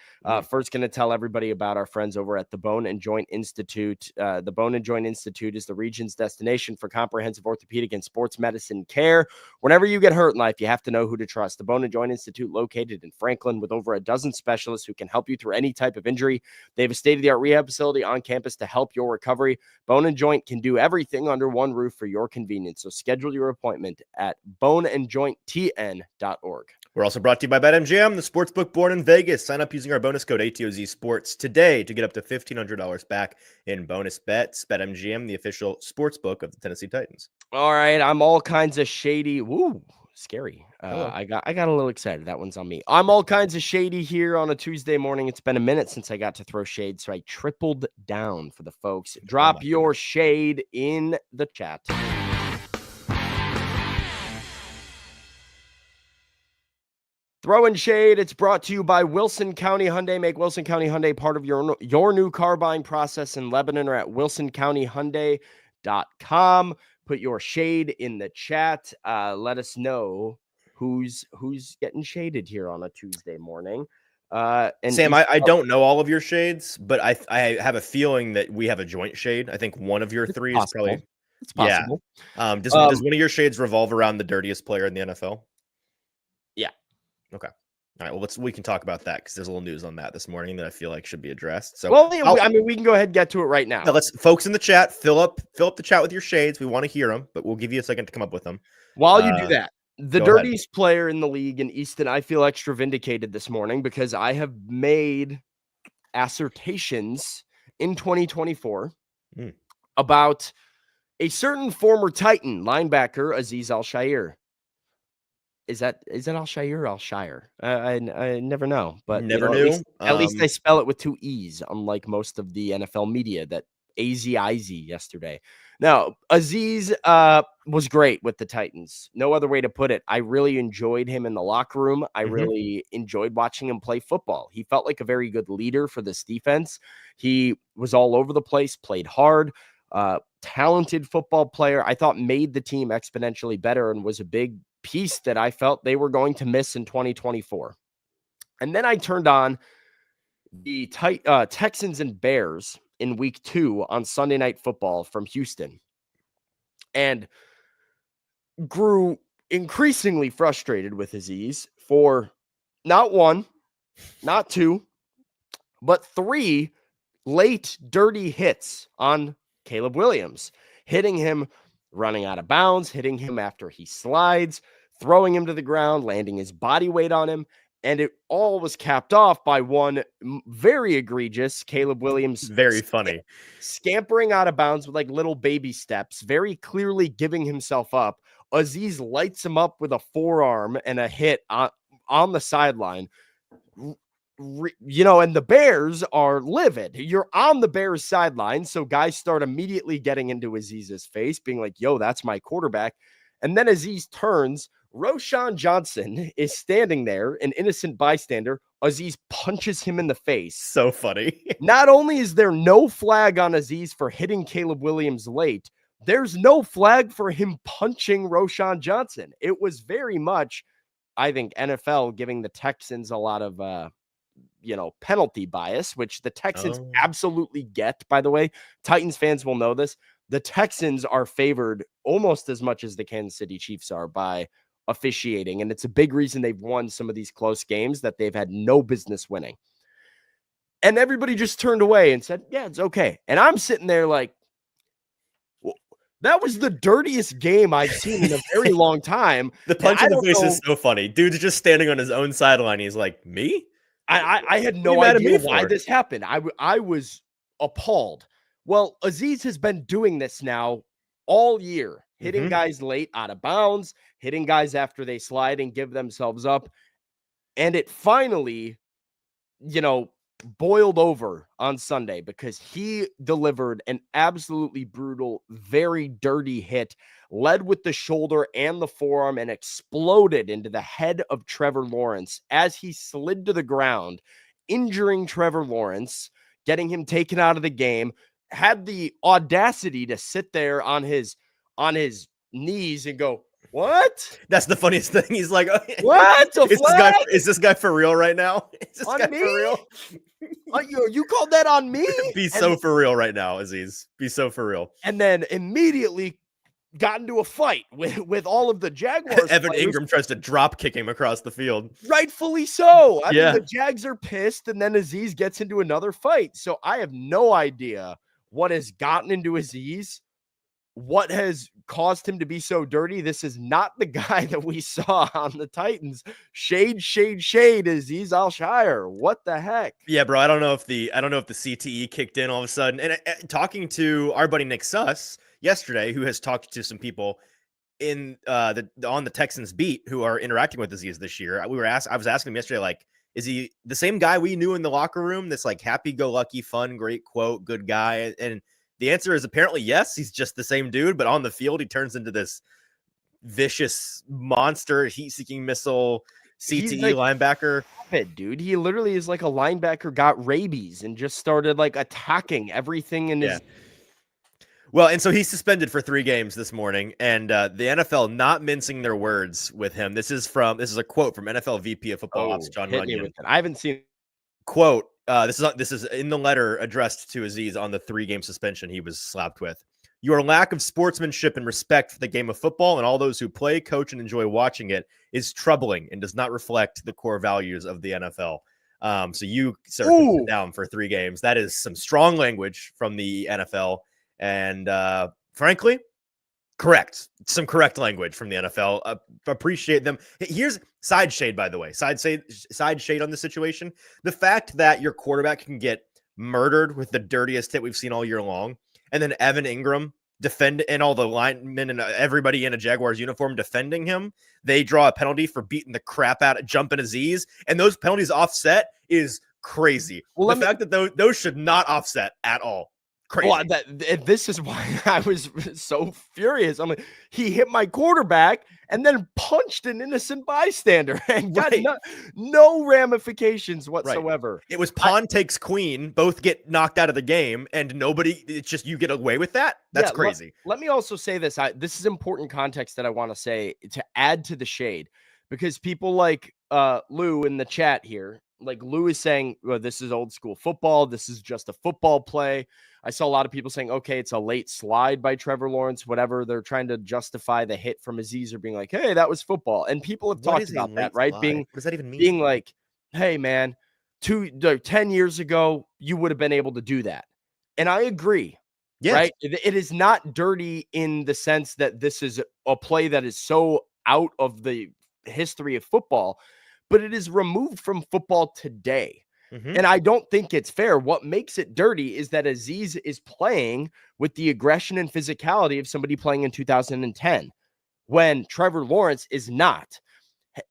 first, going to tell everybody about our friends over at the Bone and Joint Institute. The Bone and Joint Institute is the region's destination for comprehensive orthopedic and sports medicine care. Whenever you get hurt in life, you have to know who to trust. The Bone and Joint Institute, located in Franklin, with over a dozen specialists who can help you through any type of injury. They have a state-of-the-art rehab facility on campus to help your recovery. Bone and Joint can do everything under one roof for your convenience. So schedule your appointment at boneandjointtn.org. We're also brought to you by BetMGM, the sportsbook born in Vegas. Sign up using our bonus code ATOZ Sports today to get up to $1,500 back in bonus bets. BetMGM, the official sportsbook of the Tennessee Titans. All right, I'm all kinds of shady. Woo, scary. I got a little excited. That one's on me. I'm all kinds of shady here on a Tuesday morning. It's been a minute since I got to throw shade, so I tripled down for the folks. Drop your shade in the chat. Throwin Shade, it's brought to you by Wilson County Hyundai. Make Wilson County Hyundai part of your new car buying process in Lebanon or at wilsoncountyhyundai.com. Put your shade in the chat. Let us know who's getting shaded here on a Tuesday morning. And Sam, I don't know all of your shades, but I have a feeling that we have a joint shade. I think one of your three is probably it's possible. Yeah. Does one of your shades revolve around the dirtiest player in the NFL? Yeah. Okay. All right. Well, we can talk about that because there's a little news on that this morning that I feel like should be addressed. So, well, I mean, we can go ahead and get to it right now. Let's folks in the chat fill up the chat with your shades. We want to hear them, but we'll give you a second to come up with them. While you do that, the dirtiest ahead. player in the league in Easton, I feel extra vindicated this morning because I have made assertions in 2024 about a certain former Titan linebacker, Aziz Al-Shaair. Is that Al-Shaair or Al-Shire? I never know, but never knew. At least I spell it with two E's, unlike most of the NFL media that AZIZ yesterday. Now, Aziz was great with the Titans. No other way to put it. I really enjoyed him in the locker room. I really enjoyed watching him play football. He felt like a very good leader for this defense. He was all over the place, played hard, talented football player. I thought made the team exponentially better and was a big piece that I felt they were going to miss in 2024. And then I turned on the Texans and Bears in week 2 on Sunday Night Football from Houston and grew increasingly frustrated with Aziz for not 1, not 2, but 3 late dirty hits on Caleb Williams, hitting him running out of bounds, hitting him after he slides, throwing him to the ground, landing his body weight on him. And it all was capped off by one very egregious Caleb Williams. Very funny. Scampering out of bounds with like little baby steps, very clearly giving himself up. Aziz lights him up with a forearm and a hit on the sideline. And the Bears are livid. You're on the Bears sideline. So guys start immediately getting into Aziz's face, being like, yo, that's my quarterback. And then Aziz turns. Roschon Johnson is standing there, an innocent bystander. Aziz punches him in the face. So funny. Not only is there no flag on Aziz for hitting Caleb Williams late, there's no flag for him punching Roschon Johnson. It was very much, I think, NFL giving the Texans a lot of penalty bias, which the Texans absolutely get, by the way. Titans fans will know this. the Texans are favored almost as much as the Kansas City Chiefs are by officiating. And it's a big reason they've won some of these close games that they've had no business winning. And everybody just turned away and said, yeah, it's okay. And I'm sitting there like, well, that was the dirtiest game I've seen in a very long time. The punch in the face is so funny. Dude's just standing on his own sideline. He's like, me? I had no idea why this happened. I was appalled. Well, Aziz has been doing this now all year, hitting guys late out of bounds, hitting guys after they slide and give themselves up. And it finally, boiled over on Sunday because he delivered an absolutely brutal, very dirty hit, led with the shoulder and the forearm, and exploded into the head of Trevor Lawrence as he slid to the ground, injuring Trevor Lawrence, getting him taken out of the game. Had the audacity to sit there on his knees and go, what? That's the funniest thing. He's like, what? Is this guy for real right now? Is this on guy me? for real? You called that on me? Be so for real right now, Aziz. Be so for real. And then immediately got into a fight with all of the Jaguars. Evan players. Ingram tries to drop kick him across the field. Rightfully so. I Yeah. mean, the Jags are pissed, and then Aziz gets into another fight. So I have no idea what has gotten into Aziz, what has caused him to be so dirty. This is not the guy that we saw on the Titans. Shade, Aziz Al-Shaair. What the heck? Yeah, bro. I don't know if the CTE kicked in all of a sudden. And talking to our buddy Nick Suss yesterday, who has talked to some people in on the Texans beat who are interacting with Aziz this year. I was asking him yesterday, like, is he the same guy we knew in the locker room? This like happy-go-lucky, fun, great quote, good guy. And the answer is apparently yes. He's just the same dude, but on the field, he turns into this vicious monster, heat-seeking missile, CTE linebacker. Dude, he literally is like a linebacker got rabies and just started like attacking everything in his. Well, and so he's suspended for 3 games this morning, and the NFL not mincing their words with him. This is a quote from NFL VP of Football Ops John Runyon. I haven't seen. Quote. This is in the letter addressed to Aziz on the 3-game suspension he was slapped with. Your lack of sportsmanship and respect for the game of football and all those who play, coach, and enjoy watching it is troubling and does not reflect the core values of the NFL. So you, sir, can sit down for 3 games. That is some strong language from the NFL. And frankly, correct. Some correct language from the NFL. Appreciate them. Here's side shade, by the way. Side shade on the situation. The fact that your quarterback can get murdered with the dirtiest hit we've seen all year long, and then Evan Ingram and all the linemen and everybody in a Jaguars uniform defending him, they draw a penalty for beating the crap out of jumping Aziz, and those penalties offset is crazy. Well, the fact that those should not offset at all. Crazy. Well, this is why I was so furious. I'm like, he hit my quarterback and then punched an innocent bystander and got no ramifications whatsoever. Right. It was pawn takes queen, both get knocked out of the game, and it's just you get away with that? That's crazy. Let me also say this. This is important context that I want to say to add to the shade, because people like Lou in the chat here, like Lou is saying, well, this is old school football. This is just a football play. I saw a lot of people saying, okay, it's a late slide by Trevor Lawrence, whatever. They're trying to justify the hit from Aziz or being like, hey, that was football. And people have talked about that, right? What does that even mean? Being like, hey, man, 10 years ago, you would have been able to do that. And I agree. Yes. Right? It is not dirty in the sense that this is a play that is so out of the history of football, but it is removed from football today. Mm-hmm. And I don't think it's fair. What makes it dirty is that Aziz is playing with the aggression and physicality of somebody playing in 2010 when Trevor Lawrence is not.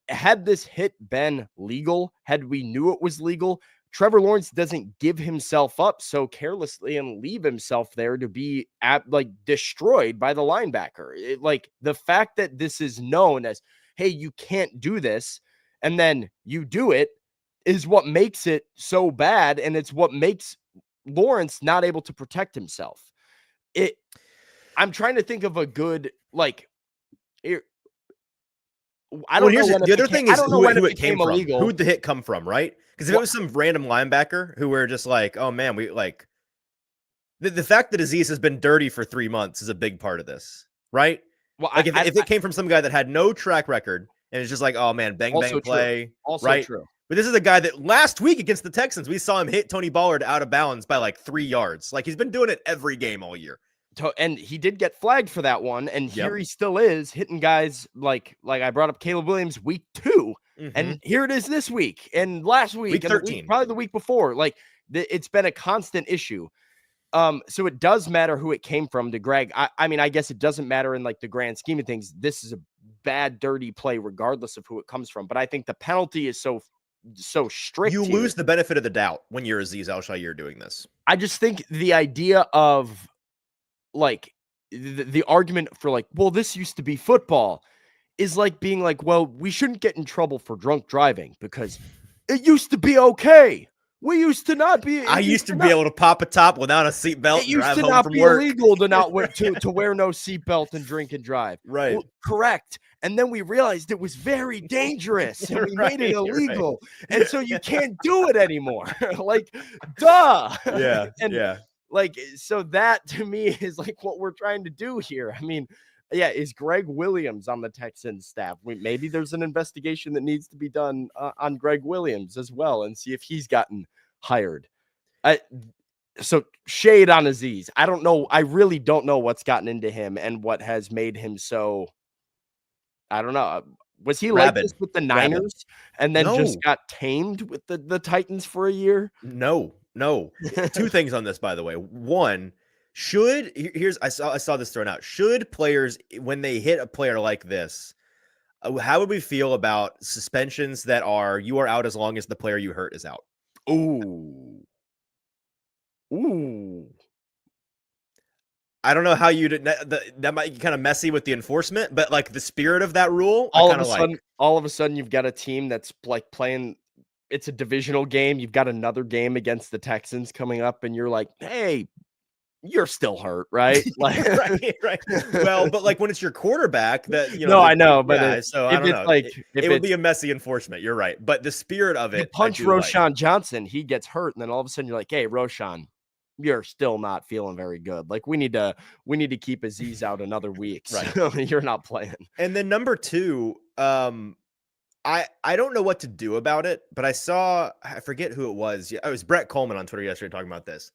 Had this hit been legal, had we knew it was legal, Trevor Lawrence doesn't give himself up so carelessly and leave himself there to be destroyed by the linebacker. The fact that this is known as, hey, you can't do this, and then you do it, is what makes it so bad, and it's what makes Lawrence not able to protect himself. I'm trying to think of a good I don't know. The other thing is who it came from. Illegal. Who'd the hit come from, right? Because if it was some random linebacker who were just like, oh man, we like The fact that Aziz has been dirty for 3 months is a big part of this, right? Well, Like if it came from some guy that had no track record and it's just like, oh man, bang also bang play, also right? true. But this is a guy that last week against the Texans, we saw him hit Tony Ballard out of bounds by like 3 yards. Like he's been doing it every game all year. And he did get flagged for that one, and Yep. here he still is hitting guys like I brought up Caleb Williams week 2, Mhm. and here it is this week and last week, Week and the 13. probably the week before. Like it's been a constant issue. So it does matter who it came from to Greg. I mean, I guess it doesn't matter in like the grand scheme of things. This is a bad, dirty play, regardless of who it comes from. But I think the penalty is so strict. You here. lose the benefit of the doubt when you're Aziz Al-Shaair doing this. I just think the idea of like the argument for like, well, this used to be football is like being like, well, we shouldn't get in trouble for drunk driving because it used to be okay. We used to not be. I used to be able to pop a top without a seatbelt. It used drive to home not from be work. illegal to not wear to wear no seatbelt and drink and drive. Right. Well, correct. And then we realized it was very dangerous and we made it illegal. And so you can't do it anymore. Like, duh. Yeah. And yeah. like, so that to me is like what we're trying to do here. I mean, yeah, is Greg Williams on the Texans staff? Maybe there's an investigation that needs to be done on Greg Williams as well and see if he's gotten hired. So shade on Aziz. I don't know. I really don't know what's gotten into him and what has made him so. I don't know. Was he like this with the Niners and then just got tamed with the Titans for a year? No. Two things on this, by the way. One, I saw this thrown out. Should players, when they hit a player like this, how would we feel about suspensions that you are out as long as the player you hurt is out? Ooh. I don't know how that might be kind of messy with the enforcement, but like the spirit of that rule, all of a sudden you've got a team that's like playing. It's a divisional game. You've got another game against the Texans coming up, and you're like, hey, you're still hurt, right? Like, right. Well, but like when it's your quarterback, that No, I know, but I don't know. Like it would be a messy enforcement. You're right, but the spirit of it. You punch Roshan Johnson, he gets hurt, and then all of a sudden you're like, hey, Roshan, you're still not feeling very good. Like we need to keep Aziz out another week. So you're not playing. And then number 2, I don't know what to do about it, but I forget who it was. Yeah, it was Brett Coleman on Twitter yesterday talking about this.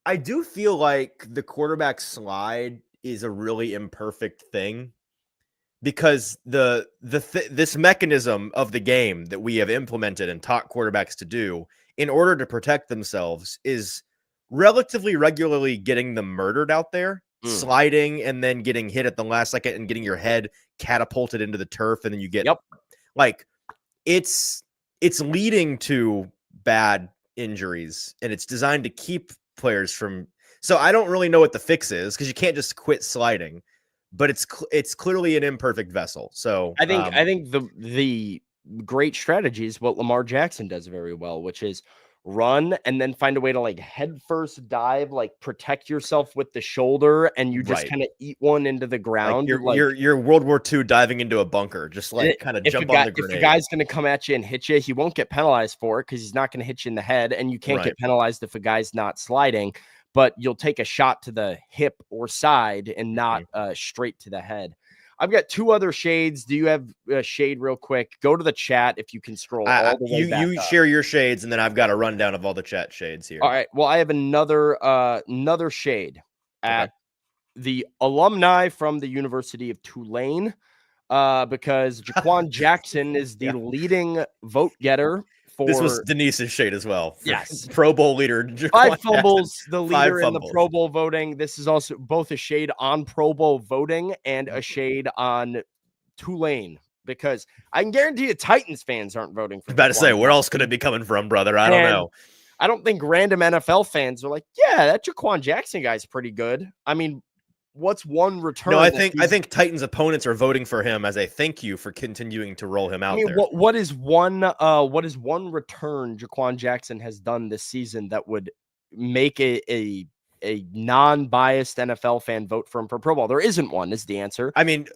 I do feel like the quarterback slide is a really imperfect thing because this mechanism of the game that we have implemented and taught quarterbacks to do in order to protect themselves is relatively regularly getting them murdered out there, sliding and then getting hit at the last second and getting your head catapulted into the turf. And then you get like, it's leading to bad injuries and it's designed to keep players from. So I don't really know what the fix is because you can't just quit sliding, but it's clearly an imperfect vessel. So I think the great strategy is what Lamar Jackson does very well, which is run and then find a way to like head first dive, like protect yourself with the shoulder, and you just kind of eat one into the ground. Like you're World War II diving into a bunker, just like kind of jump on the grenade. If a guy's going to come at you and hit you, he won't get penalized for it because he's not going to hit you in the head, and you can't get penalized if a guy's not sliding. But you'll take a shot to the hip or side and not straight to the head. I've got 2 other shades. Do you have a shade real quick? Go to the chat if you can scroll all the way back You up. share your shades, and then I've got a rundown of all the chat shades here. All right. Well, I have another shade at the alumni from the University of Tulane because Jaquan Jackson is the leading vote getter. This was Denise's shade as well. Yes. Pro Bowl leader. 5 fumbles, the leader in the Pro Bowl voting. This is also both a shade on Pro Bowl voting and a shade on Tulane because I can guarantee you Titans fans aren't voting for. About to say, where else could it be coming from, brother? I don't know. I don't think random NFL fans are like, yeah, that Jaquan Jackson guy's pretty good. I mean, what's one return? No, I think Titans opponents are voting for him as a thank you for continuing to roll him out there. What is one return Jaquan Jackson has done this season that would make a non-biased NFL fan vote for him for Pro Bowl? There isn't one, is the answer. I mean,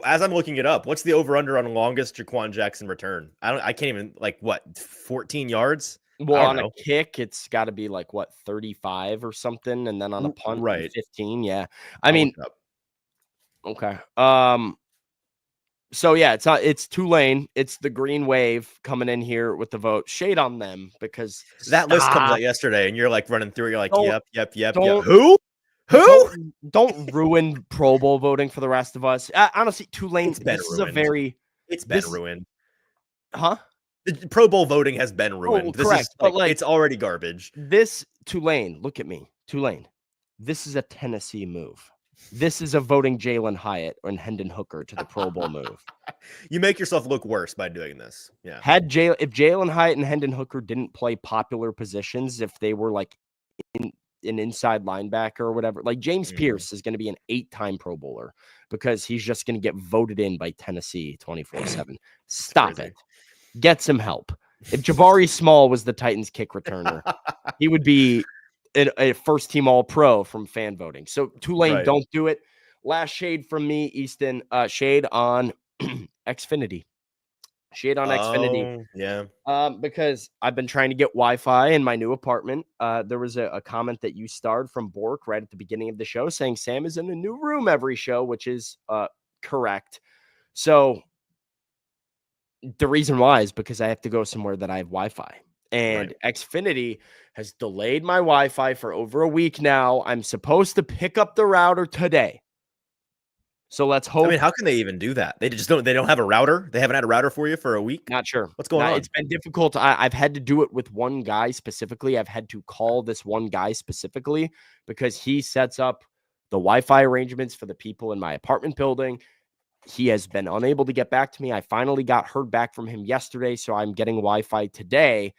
as I'm looking it up, what's the over-under on longest Jaquan Jackson return? I can't even, 14 yards? Well, I on don't a know. kick, it's got to be like what 35 or something, and then on a punt, Right. 15. Yeah, I I'll look mean, it up. okay. So yeah, it's Tulane. It's the Green Wave coming in here with the vote. Shade on them because That list comes out stop. yesterday, and you're like running through it. You're like, Don't yep, yep, yep, yep. don't Who? Who? don't ruin Pro Bowl voting for the rest of us. Honestly, Tulane. It's been This is a ruined. very It's been this ruined. huh? The Pro Bowl voting has been Oh, ruined. This is correct. But it's already garbage. this Tulane, look at me, Tulane. This is a Tennessee move. This is a voting Jalen Hyatt and Hendon Hooker to the Pro Bowl move. You make yourself look worse by doing this. Yeah. If Jalen Hyatt and Hendon Hooker didn't play popular positions, if they were like an inside linebacker or whatever, like James Pierce is going to be an 8-time Pro Bowler because he's just going to get voted in by Tennessee 24/7. Stop crazy. it. Get some help. If Jabari Small was the Titans kick returner, he would be a first team all pro from fan voting. So Tulane, Right. don't do it. Last shade from me, Easton, shade on Xfinity. Shade on Xfinity. Yeah. Because I've been trying to get Wi-Fi in my new apartment. There was a comment that you starred from Bork right at the beginning of the show saying Sam is in a new room every show, which is correct. So the reason why is because I have to go somewhere that I have Wi-Fi. And Xfinity has delayed my Wi-Fi for over a week now. I'm supposed to pick up the router today. So let's hope. I mean, how can they even do that? They don't have a router? They haven't had a router for you for a week? Not sure. What's going on? It's been difficult. I've had to do it with one guy specifically. I've had to call this one guy specifically because he sets up the Wi-Fi arrangements for the people in my apartment building. He has been unable to get back to me. I finally heard back from him yesterday, so I'm getting Wi-Fi today.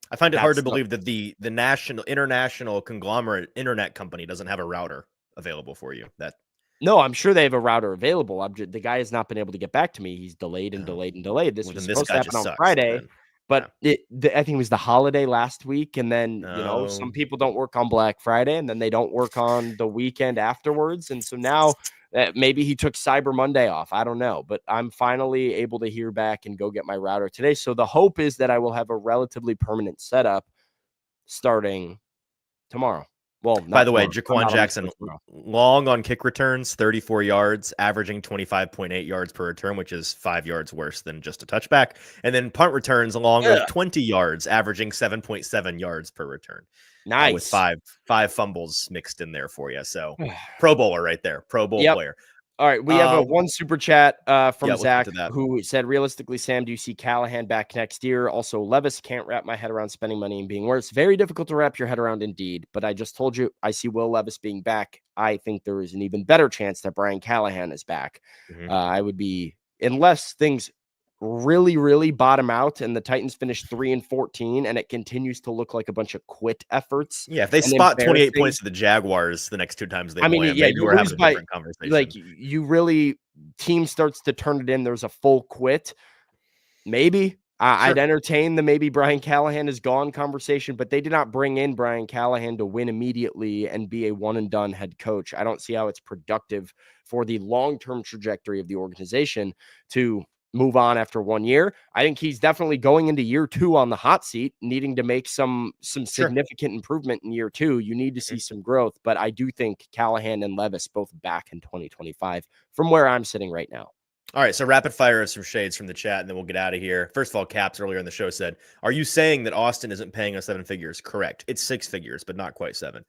I find it hard to believe that the international conglomerate internet company doesn't have a router available for you. No, I'm sure they have a router available. The guy has not been able to get back to me. He's delayed and delayed and delayed. This was supposed to happen on Friday, but I think it was the holiday last week. And then, some people don't work on Black Friday and then they don't work on the weekend afterwards. And so now maybe he took Cyber Monday off. I don't know, but I'm finally able to hear back and go get my router today. So the hope is that I will have a relatively permanent setup starting tomorrow. Well, by the way, Jaquan Jackson, long on kick returns, 34 yards, averaging 25.8 yards per return, which is 5 yards worse than just a touchback. And then punt returns along with 20 yards, averaging 7.7 yards per return. Nice. With five fumbles mixed in there for you. So Pro Bowler right there. Pro Bowl player. All right, we have one super chat from Zach that. who said, realistically, Sam, do you see Callahan back next year? Also, Levis, can't wrap my head around spending money and being worse. Very difficult to wrap your head around indeed, but I just told you I see Will Levis being back. I think there is an even better chance that Brian Callahan is back. I would be, unless things really, really bottom out and the Titans finish 3-14 and it continues to look like a bunch of quit efforts. Yeah, if they spot 28 points to the Jaguars the next two times they play, maybe we're having a different conversation. Like team starts to turn it in. There's a full quit. Maybe I'd entertain the maybe Brian Callahan is gone conversation, but they did not bring in Brian Callahan to win immediately and be a one and done head coach. I don't see how it's productive for the long-term trajectory of the organization to move on after 1 year. I think he's definitely going into year 2 on the hot seat, needing to make some significant improvement in year 2. You need to see some growth, but I do think Callahan and Levis both back in 2025 from where I'm sitting right now. All right, so rapid fire some shades from the chat, and then we'll get out of here. First of all, Caps earlier in the show said, are you saying that Austin isn't paying us 7 figures? Correct. It's 6 figures, but not quite 7.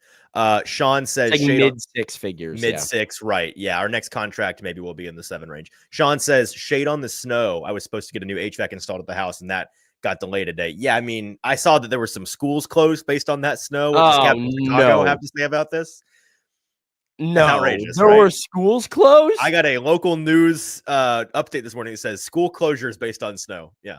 Sean says like mid-6 figures. Mid-6, right. Yeah, our next contract maybe will be in the 7 range. Sean says, shade on the snow. I was supposed to get a new HVAC installed at the house, and that got delayed today. Yeah, I mean, I saw that there were some schools closed based on that snow. What does Captain Chicago have to say about this? No, outrageous, there were schools closed. I got a local news update this morning that says school closures based on snow. Yeah.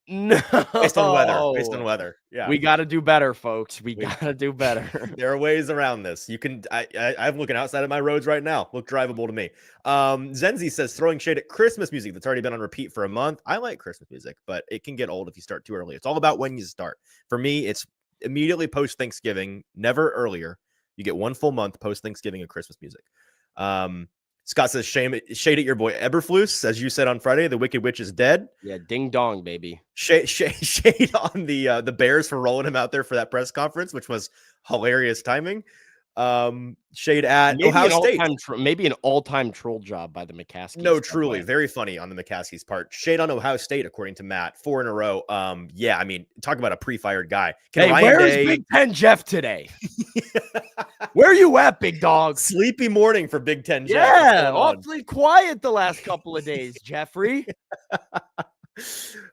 No. Based on weather. Based on weather. Yeah. We got to do better, folks. We got to do better. There are ways around this. You can, I'm looking outside of my roads right now. Look drivable to me. Zenzi says, throwing shade at Christmas music that's already been on repeat for a month. I like Christmas music, but it can get old if you start too early. It's all about when you start. For me, it's immediately post Thanksgiving, never earlier. You get 1 full month post Thanksgiving of Christmas music. Scott says, shade at your boy Eberflus. As you said on Friday, the Wicked Witch is dead. Yeah, ding dong, baby. Shade on the Bears for rolling him out there for that press conference, which was hilarious timing. Shade at Maybe Ohio State. Maybe an all-time troll job by the McCaskies. No, truly, very funny on the McCaskies' part. Shade on Ohio State, according to Matt, 4 in a row. Yeah, I mean, talk about a pre-fired guy. Where's Big Ten Jeff today? Where you at, big dog? Sleepy morning for Big Ten Jeff. Yeah, awfully quiet the last couple of days, Jeffrey.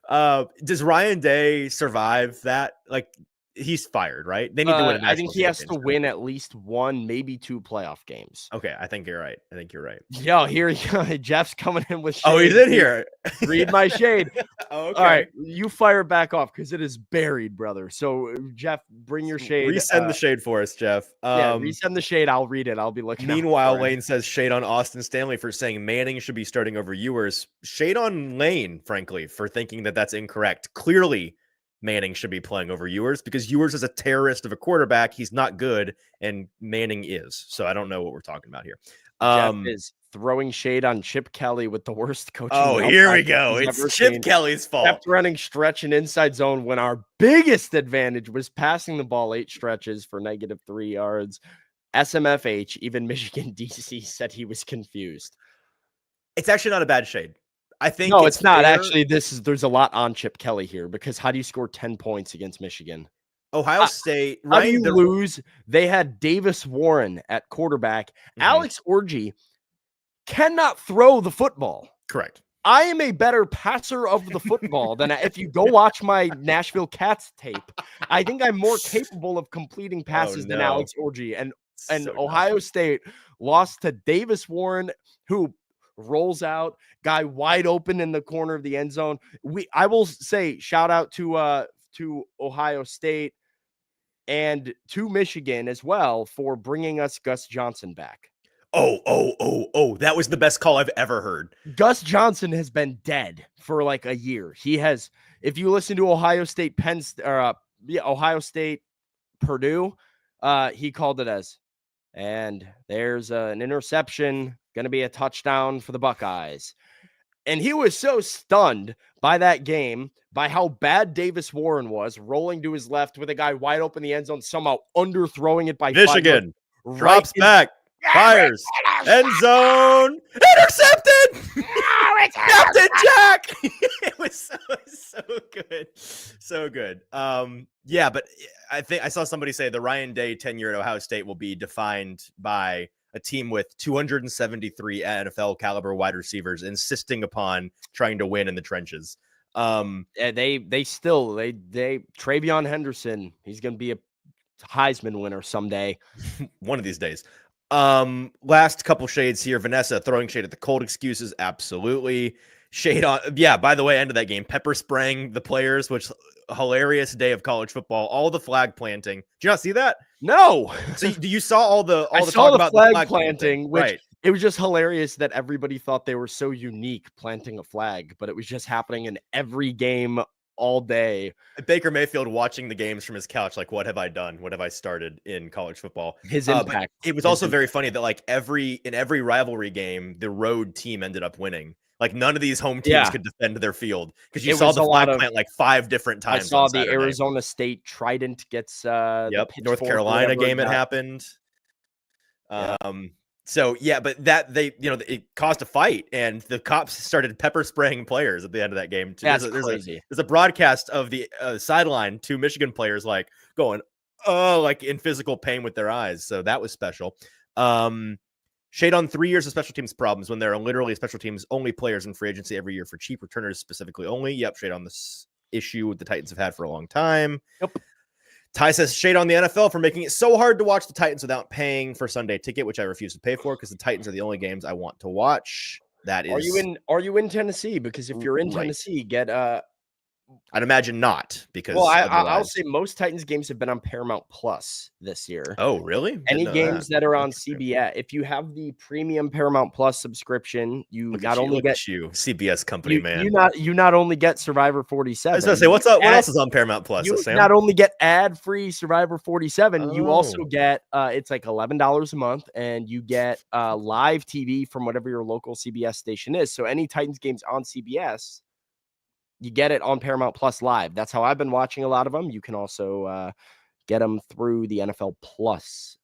Does Ryan Day survive that? Like, he's fired, right? They need to win. I think he has to win at least 1, maybe 2 playoff games. Okay, I think you're right. Yo, here Jeff's coming in with shade. Oh, he's in here. Read my shade. Okay. All right, you fire back off because it is buried, brother. So, Jeff, bring your shade. Resend the shade for us, Jeff. Resend the shade. I'll read it. I'll be looking. Meanwhile, Lane says shade on Austin Stanley for saying Manning should be starting over Ewers. Shade on Lane, frankly, for thinking that that's incorrect. Clearly, Manning should be playing over Ewers because Ewers is a terrorist of a quarterback. He's not good, and Manning is. So I don't know what we're talking about here. Jeff is throwing shade on Chip Kelly with the worst coaching. Oh, here we go. It's Chip Kelly's fault. Kept running stretch and inside zone when our biggest advantage was passing the ball 8 stretches for -3 yards. SMFH, even Michigan DC said he was confused. It's actually not a bad shade. I think no, it's not. fair. Actually, there's a lot on Chip Kelly here because how do you score 10 points against Michigan? Ohio State, how do you lose? They had Davis Warren at quarterback. Alex Orji cannot throw the football. Correct. I am a better passer of the football than if you go watch my Nashville Cats tape. I think I'm more capable of completing passes than Alex Orji. And Ohio State lost to Davis Warren, who rolls out, guy wide open in the corner of the end zone. I will say shout out to Ohio State and to Michigan as well for bringing us Gus Johnson back. Oh, that was the best call I've ever heard. Gus Johnson has been dead for like a year. He has, if you listen to Ohio State Ohio State Purdue, he called it as, and there's an interception, going to be a touchdown for the Buckeyes. And he was so stunned by that game, by how bad Davis Warren was, rolling to his left with a guy wide open in the end zone, somehow underthrowing it by Michigan. Drops back, fires, end zone, intercepted! No, it's Captain Jack! It was so good. So good. Yeah, but I think I saw somebody say the Ryan Day tenure at Ohio State will be defined by a team with 273 NFL caliber wide receivers insisting upon trying to win in the trenches. They Travion Henderson, he's going to be a Heisman winner someday. One of these days. Last couple shades here. Vanessa throwing shade at the cold excuses. Absolutely. Shade on. Yeah, by the way, end of that game, pepper spraying the players, which hilarious day of college football. All the flag planting. Did you not see that? No. So you saw all the I talk saw the about flag the flag planting, which right. It was just hilarious that everybody thought they were so unique planting a flag, but it was just happening in every game all day. Baker Mayfield watching the games from his couch, like, what have I done? What have I started in college football? His impact. It was also very funny that like in every rivalry game, the road team ended up winning. Like none of these home teams could defend their field because you saw the flag plant like 5 different times. I saw the Arizona State Trident gets North Carolina game it happened. So yeah, but that it caused a fight and the cops started pepper spraying players at the end of that game too. That's crazy. There's a broadcast of the sideline, 2 Michigan players like going, oh, like in physical pain with their eyes. So that was special. Shade on 3 years of special teams problems when there are literally special teams only players in free agency every year for cheap returners specifically only. Yep, shade on this issue the Titans have had for a long time. Yep. Ty says shade on the NFL for making it so hard to watch the Titans without paying for Sunday ticket, which I refuse to pay for because the Titans are the only games I want to watch. That is. Are you in Tennessee? Because if you're in Tennessee, get I'd imagine not, because Well, I'll otherwise. say most Titans games have been on Paramount Plus this year. Oh, really? Didn't Any know games that. that are on Interesting. CBS, if you have the premium Paramount Plus subscription, you Look not at you, only look get at you, CBS company man. you not only get Survivor I 47. was gonna say, what's up? What else is on Paramount Plus, You Sam? not only get ad-free Survivor 47, you also Oh. get it's like $11 a month, and you get live TV from whatever your local CBS station is. So any Titans games on CBS, you get it on Paramount Plus live. That's how I've been watching a lot of them. You can also get them through the NFL Plus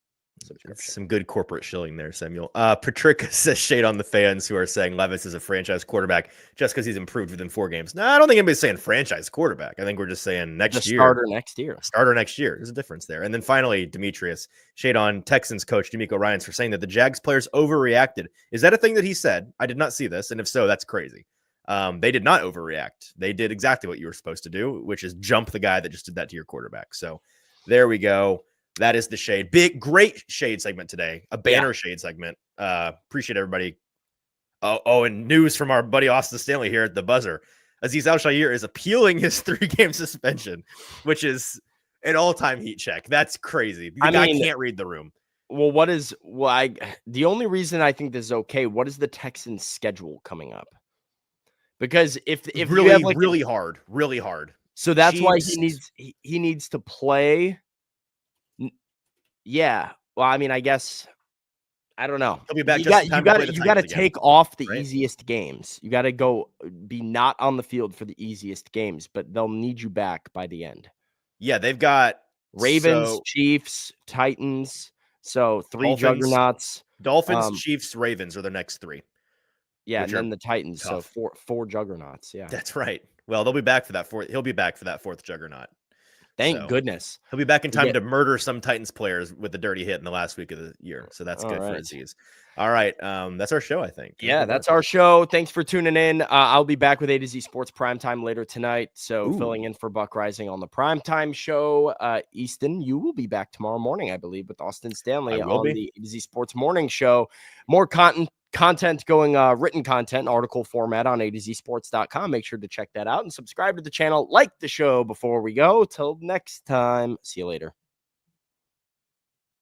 subscription. Some good corporate shilling there, Samuel. Patrick says shade on the fans who are saying Levis is a franchise quarterback just because he's improved within 4 games. No, I don't think anybody's saying franchise quarterback. I think we're just saying next year. Starter next year. Starter next year. There's a difference there. And then finally, Demetrius, shade on Texans coach D'Amico Ryans for saying that the Jags players overreacted. Is that a thing that he said? I did not see this. And if so, that's crazy. They did not overreact. They did exactly what you were supposed to do, which is jump the guy that just did that to your quarterback. So there we go. That is the shade. Great shade segment today. A banner shade segment. Appreciate everybody. Oh, and news from our buddy Austin Stanley here at the buzzer. Aziz Al-Shaair is appealing his 3-game suspension, which is an all-time heat check. That's crazy. The guy can't read the room. Well, the only reason I think this is okay, what is the Texans schedule coming up? Because if really, you have like really hard. So that's why Chiefs. he needs to play. Yeah. Well, I mean, I guess I don't know. He'll be back. You just in time to play the got to Titans take again, off the right? easiest games. You got to go be not on the field for the easiest games, but they'll need you back by the end. Yeah, they've got Ravens, Chiefs, Titans. So 3 Dolphins, juggernauts. Dolphins, Chiefs, Ravens are the next 3. Yeah, and then the Titans. Tough. So four juggernauts. Yeah. That's right. Well, they'll be back for that 4th. He'll be back for that 4th juggernaut. Thank goodness. He'll be back in time to murder some Titans players with a dirty hit in the last week of the year. So that's good for Aziz. All right. That's our show, I think. Yeah, that's our show. Thanks for tuning in. I'll be back with A to Z Sports Primetime later tonight. So filling in for Buck Rising on the Primetime show. Easton, you will be back tomorrow morning, I believe, with Austin Stanley on the A to Z Sports Morning Show. More content going written content, article format on A2Zsports.com. Make sure to check that out and subscribe to the channel. Like the show before we go. Till next time. See you later.